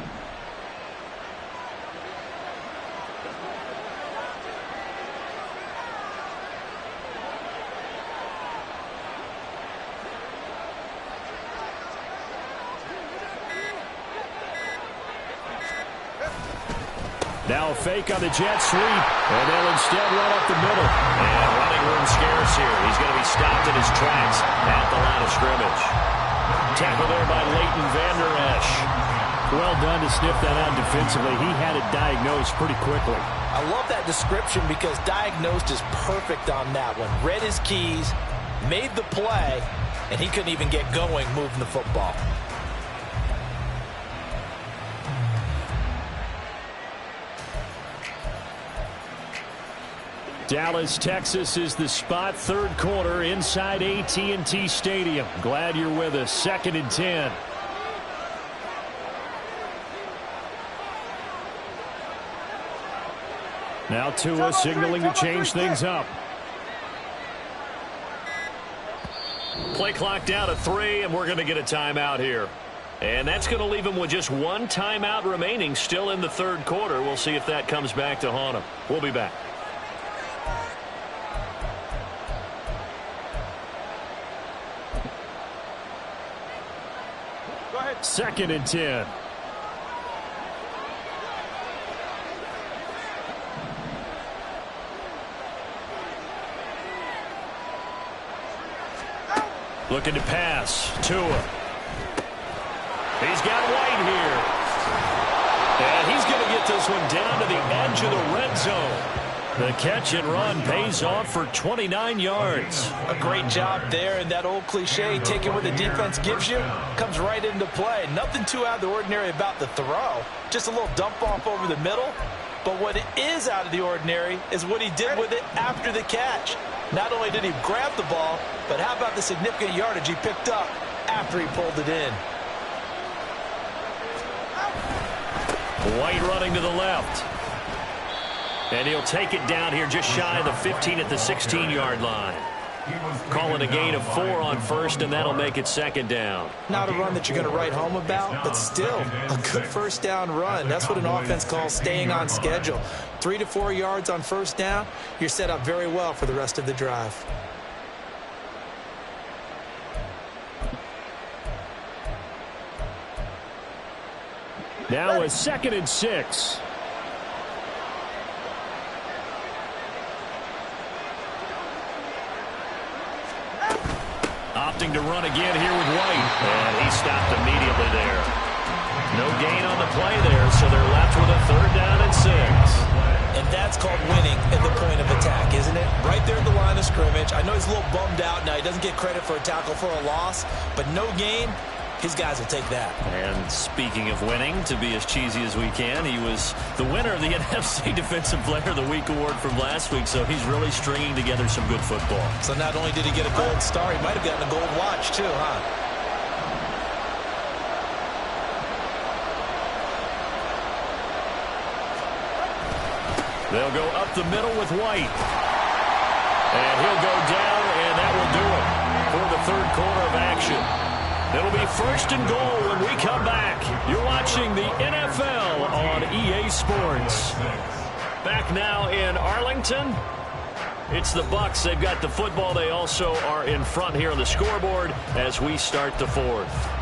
Now a fake on the jet sweep, and they'll instead run up the middle. And running room scarce here. He's going to be stopped in his tracks at the line of scrimmage. Tackle there by Leighton Vander Esch. Well done to sniff that out defensively. He had it diagnosed pretty quickly. I love that description, because diagnosed is perfect on that one. Read his keys, made the play, and he couldn't even get going moving the football. Dallas, Texas is the spot. 3rd quarter inside AT&T Stadium. Glad you're with us. 2nd and 10. Now Tua signaling to change things up. Play clock down to 3, and we're going to get a timeout here. And that's going to leave him with just 1 timeout remaining still in the 3rd quarter. We'll see if that comes back to haunt him. We'll be back. 2nd and 10. Looking to pass. Tua. He's got White here. And he's going to get this one down to the edge of the red zone. The catch and run pays off for 29 yards. A great job there, and that old cliche, taking what the defense gives you, comes right into play. Nothing too out of the ordinary about the throw. Just a little dump off over the middle. But what is out of the ordinary is what he did with it after the catch. Not only did he grab the ball, but how about the significant yardage he picked up after he pulled it in. White running to the left. And he'll take it down here just shy of the 15 at the 16-yard line. Calling a gain of 4 on first, and that'll make it 2nd down. Not a run that you're going to write home about, but still a good first down run. That's what an offense calls staying on schedule. 3 to 4 yards on first down, you're set up very well for the rest of the drive. Now a 2nd and 6. Opting to run again here with White. And he stopped immediately there. No gain on the play there, so they're left with a 3rd down and 6. And that's called winning at the point of attack, isn't it? Right there at the line of scrimmage. I know he's a little bummed out now. He doesn't get credit for a tackle for a loss, but no gain. His guys will take that. And speaking of winning, to be as cheesy as we can, he was the winner of the NFC Defensive Player of the Week award from last week, so he's really stringing together some good football. So not only did he get a gold star, he might have gotten a gold watch too, huh? They'll go up the middle with White. And he'll go down, and that will do it for the 3rd quarter of action. It'll be 1st and goal when we come back. You're watching the NFL on EA Sports. Back now in Arlington. It's the Bucs. They've got the football. They also are in front here on the scoreboard as we start the 4th.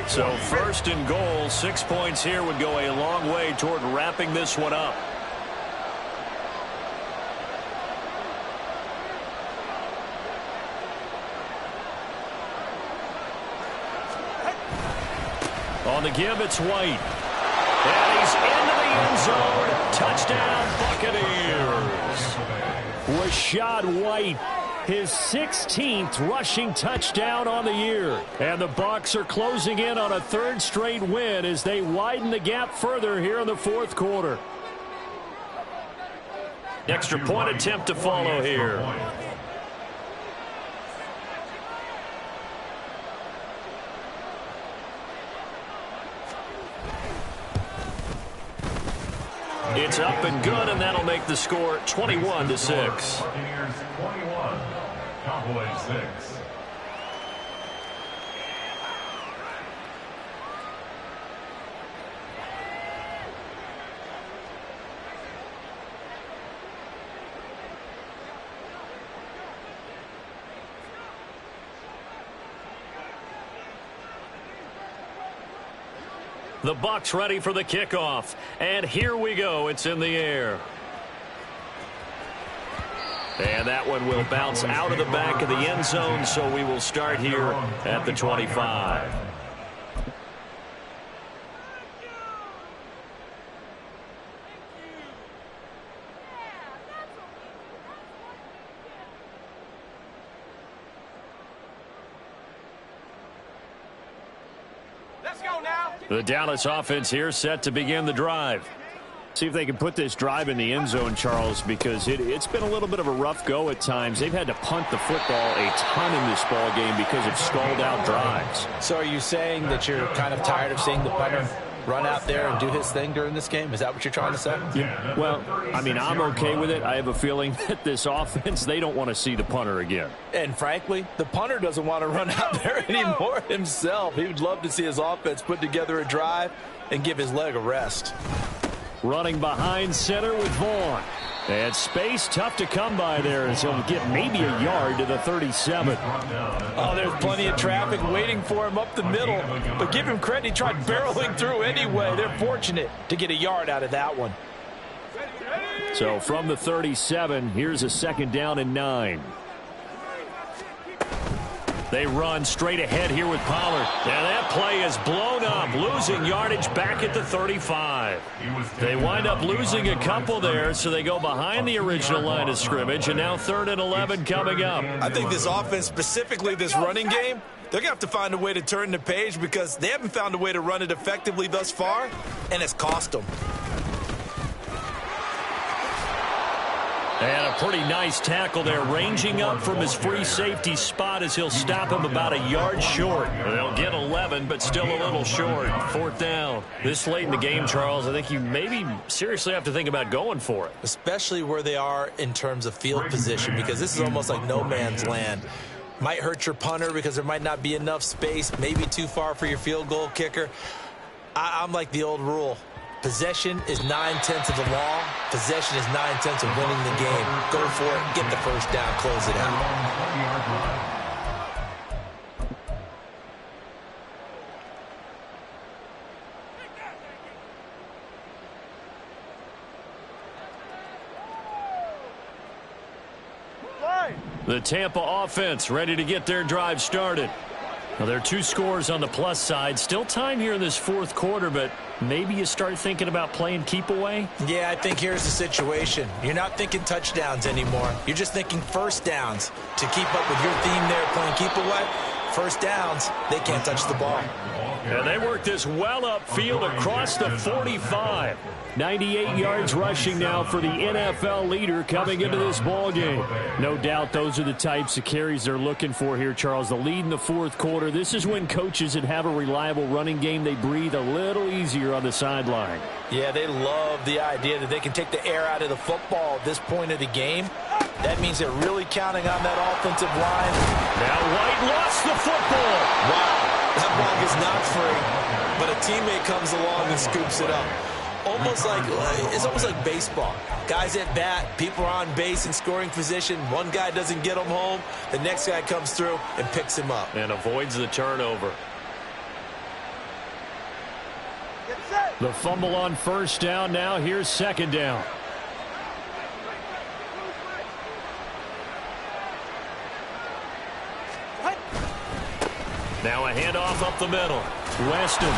So 1st and goal, 6 points here would go a long way toward wrapping this one up. On the give, it's White. And he's into the end zone. Touchdown, Buccaneers. Rashad White, his 16th rushing touchdown on the year. And the Bucs are closing in on a 3rd straight win as they widen the gap further here in the 4th quarter. Extra point attempt to follow here. It's up and good, and that'll make the score 21-6. Buccaneers 21, Cowboys 6. The Bucs ready for the kickoff. And here we go. It's in the air. And that one will bounce out of the back of the end zone, so we will start here at the 25. The Dallas offense here set to begin the drive. See if they can put this drive in the end zone, Charles, because it's been a little bit of a rough go at times. They've had to punt the football a ton in this ball game because of stalled out drives. So are you saying that you're kind of tired of seeing the punter run out there and do his thing during this game? Is that what you're trying to say? Yeah. Well, I mean, I'm okay with it. I have a feeling that this offense, they don't want to see the punter again. And frankly, the punter doesn't want to run out there anymore himself. He would love to see his offense put together a drive and give his leg a rest. Running behind center with Vaughn. And space tough to come by there as he'll get maybe a yard to the 37. Oh, there's plenty of traffic waiting for him up the middle. But give him credit, he tried barreling through anyway. They're fortunate to get a yard out of that one. So from the 37, here's a 2nd down and 9. They run straight ahead here with Pollard. And that play is blown up, losing yardage back at the 35. They wind up losing a couple there, so they go behind the original line of scrimmage, and now 3rd and 11 coming up. I think this offense, specifically this running game, they're going to have to find a way to turn the page because they haven't found a way to run it effectively thus far, and it's cost them. And a pretty nice tackle there, ranging up from his free safety spot as he'll stop him about a yard short. They'll get 11, but still a little short. 4th down. This late in the game, Charles, I think you maybe seriously have to think about going for it. Especially where they are in terms of field position, because this is almost like no man's land. Might hurt your punter because there might not be enough space, maybe too far for your field goal kicker. I'm like the old rule. Possession is 9/10 of the law. Possession is 9/10 of winning the game. Go for it. Get the first down. Close it out. The Tampa offense ready to get their drive started. Now, there are 2 scores on the plus side. Still time here in this 4th quarter, but maybe you start thinking about playing keep away? Yeah, I think here's the situation. You're not thinking touchdowns anymore. You're just thinking first downs. To keep up with your theme there, playing keep away, first downs, they can't touch the ball. And they work this well upfield across the 45. 98 yards rushing now for the NFL leader coming into this ball game. No doubt those are the types of carries they're looking for here, Charles. The lead in the 4th quarter. This is when coaches that have a reliable running game, they breathe a little easier on the sideline. Yeah, they love the idea that they can take the air out of the football at this point of the game. That means they're really counting on that offensive line. Now White lost the football. Wow, that ball is not free, but a teammate comes along and scoops it up. It's almost like baseball. Guys at bat, people are on base in scoring position. One guy doesn't get him home. The next guy comes through and picks him up. And avoids the turnover. The fumble on 1st down. Now here's 2nd down. Now a handoff up the middle. Weston.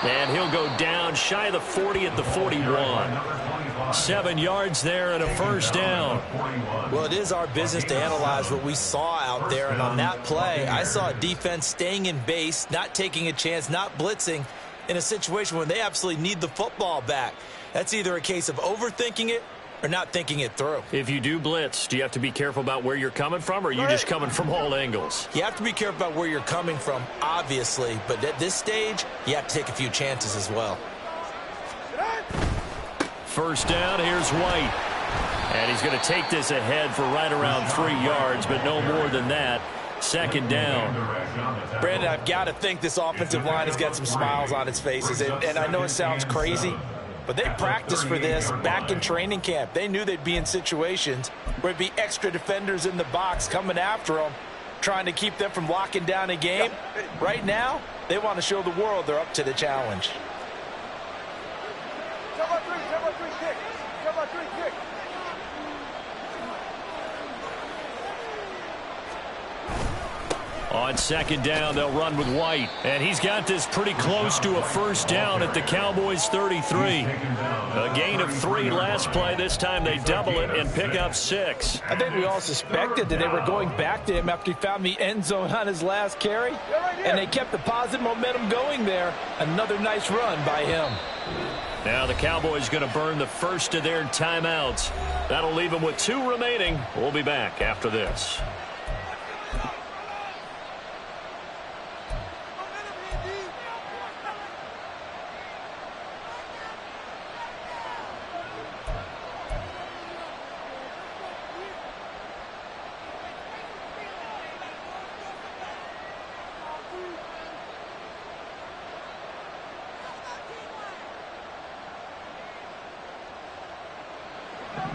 And he'll go down shy of the 40 at the 41. 7 yards there and a 1st down. Well, it is our business to analyze what we saw out there. And on that play, I saw a defense staying in base, not taking a chance, not blitzing in a situation when they absolutely need the football back. That's either a case of overthinking it or not thinking it through. If you do blitz, do you have to be careful about where you're coming from, or are you just coming from all angles? You have to be careful about where you're coming from, obviously, but at this stage, you have to take a few chances as well. 1st down, here's White. And he's going to take this ahead for right around 3 yards, but no more than that. 2nd down. Brandon, I've got to think this offensive line has got some smiles on its faces, and I know it sounds crazy, but they practiced for this back in training camp. They knew they'd be in situations where there'd be extra defenders in the box coming after them, trying to keep them from locking down a game. Right now, they want to show the world they're up to the challenge. On 2nd down, they'll run with White. And he's got this pretty close to a 1st down at the Cowboys' 33. A gain of 3 last play. This time they double it and pick up 6. I think we all suspected that they were going back to him after he found the end zone on his last carry. And they kept the positive momentum going there. Another nice run by him. Now the Cowboys going to burn the first of their timeouts. That'll leave them with 2 remaining. We'll be back after this.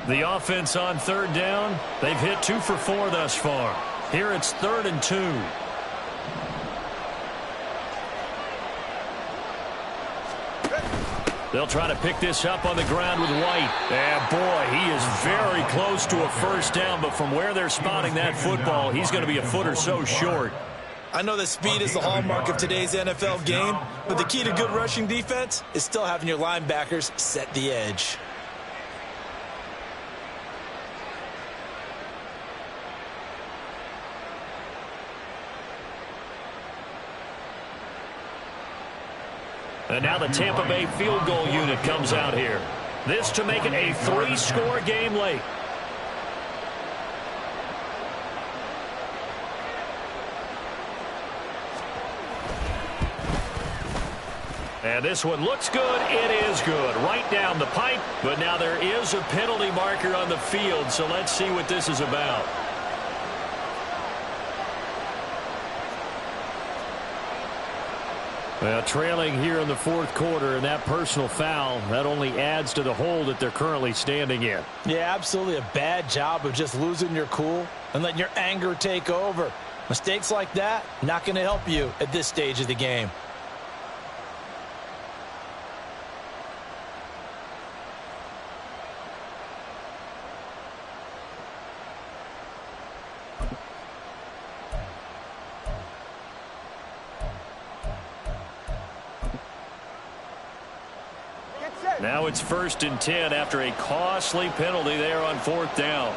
The offense on third down, they've hit 2 for 4 thus far. Here it's 3rd and 2. They'll try to pick this up on the ground with White. And boy, he is very close to a first down, but from where they're spotting that football, he's going to be a foot or so short. I know that speed is the hallmark of today's NFL game, but the key to good rushing defense is still having your linebackers set the edge. And now the Tampa Bay field goal unit comes out here. This to make it a 3-score game late. And this one looks good. It is good. Right down the pipe. But now there is a penalty marker on the field, so let's see what this is about. Well, trailing here in the 4th quarter, and that personal foul, that only adds to the hole that they're currently standing in. Yeah, absolutely a bad job of just losing your cool and letting your anger take over. Mistakes like that, not going to help you at this stage of the game. Now it's 1st and 10 after a costly penalty there on 4th down.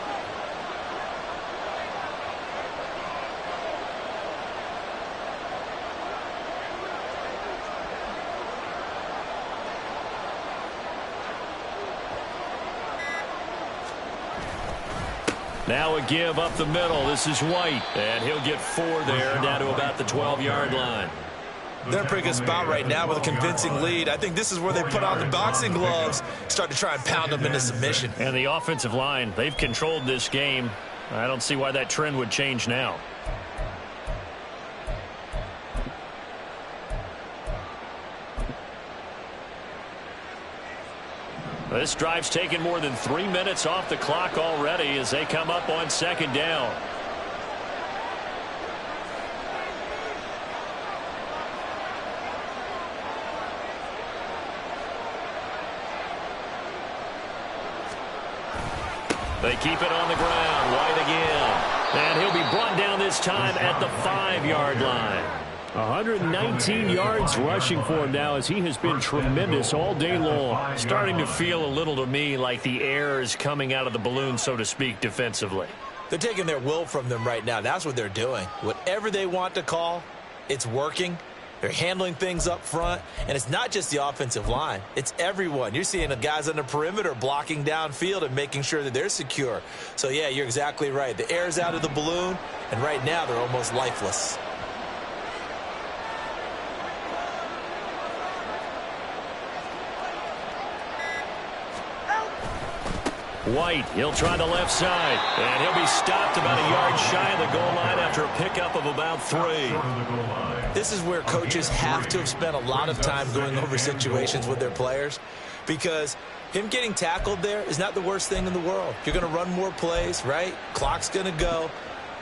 Now a give up the middle. This is White, and he'll get 4 there, down to about the 12-yard line. They're in a pretty good spot right now with a convincing lead. I think this is where they put on the boxing gloves, start to try and pound them into submission. And the offensive line, they've controlled this game. I don't see why that trend would change now. This drive's taken more than 3 minutes off the clock already as they come up on 2nd down. They keep it on the ground. White again. And he'll be brought down this time at the 5-yard line. 119 yards rushing for him now as he has been tremendous all day long. Starting to feel a little to me like the air is coming out of the balloon, so to speak, defensively. They're taking their will from them right now. That's what they're doing. Whatever they want to call, it's working. They're handling things up front, and it's not just the offensive line. It's everyone. You're seeing the guys on the perimeter blocking downfield and making sure that they're secure. So, yeah, you're exactly right. The air's out of the balloon, and right now they're almost lifeless. White, he'll try the left side, and he'll be stopped about a yard shy of the goal line after a pickup of about 3. This is where coaches have to have spent a lot of time going over situations with their players, because him getting tackled there is not the worst thing in the world. You're going to run more plays, right? Clock's going to go.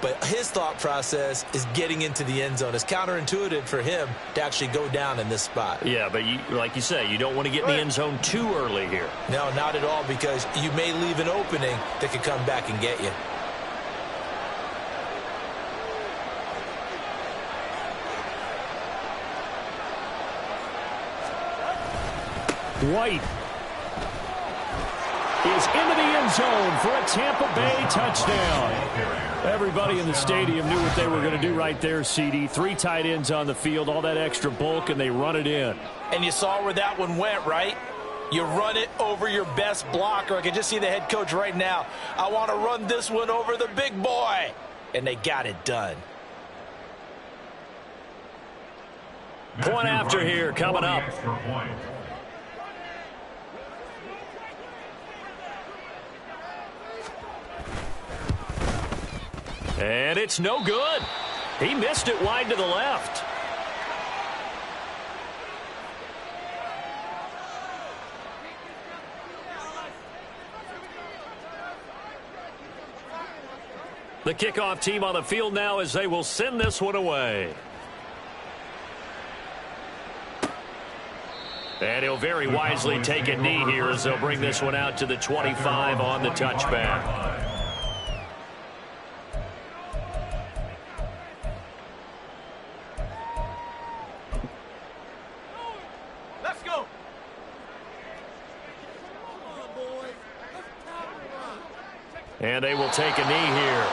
But his thought process is getting into the end zone. It's counterintuitive for him to actually go down in this spot. Yeah, but like you say, you don't want to get in the end zone too early here. No, not at all, because you may leave an opening that could come back and get you. White is into the end zone for a Tampa Bay touchdown. Everybody in the stadium knew what they were going to do right there, CD. 3 tight ends on the field, all that extra bulk, and they run it in. And you saw where that one went, right? You run it over your best blocker. I can just see the head coach right now. I want to run this one over the big boy. And they got it done. Point after here coming up. And it's no good. He missed it wide to the left. The kickoff team on the field now as they will send this one away. And he'll very wisely take a knee here as they'll bring this one out to the 25 on the touchback. Let's go. And they will take a knee here.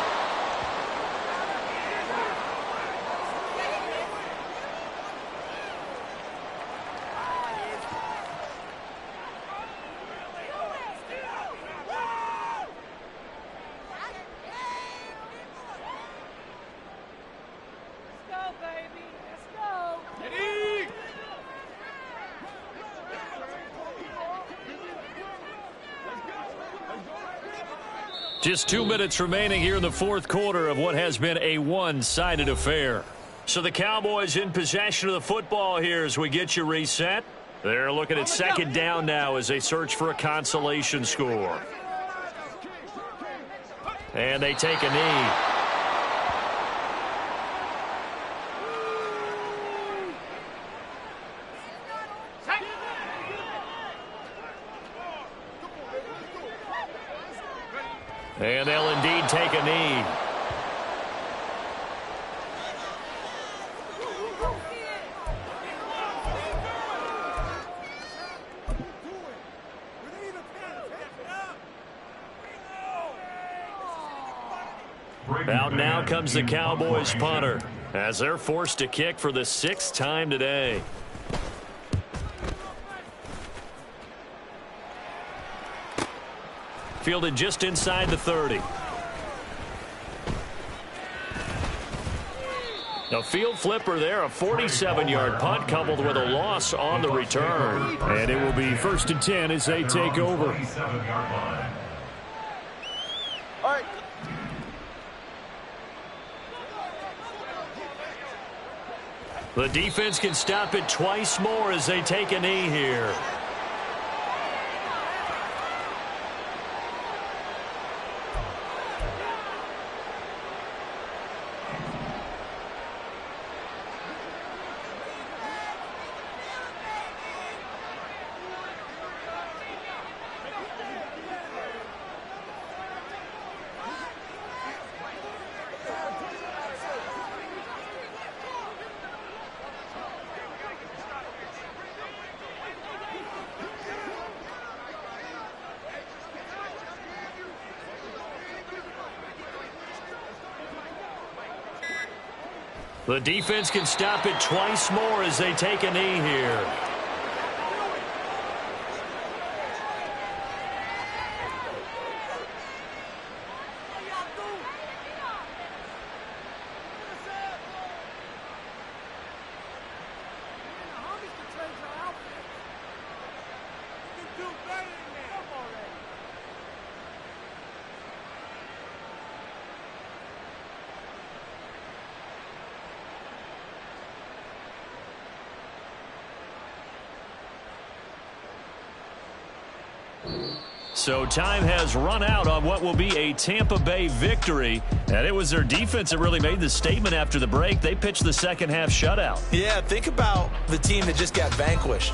Just 2 minutes remaining here in the fourth quarter of what has been a one-sided affair. So the Cowboys in possession of the football here as we get you reset. They're looking at second down now as they search for a consolation score. And they take a knee. And they'll indeed take a knee. Out now comes the Cowboys punter as they're forced to kick for the 6th time today. Fielded just inside the 30. A field flipper there, a 47-yard punt coupled with a loss on the return. And it will be 1st and 10 as they take over. All right. The defense can stop it twice more as they take a knee here. The defense can stop it twice more as they take a knee here. So time has run out on what will be a Tampa Bay victory. And it was their defense that really made the statement after the break. They pitched the second half shutout. Yeah, think about the team that just got vanquished.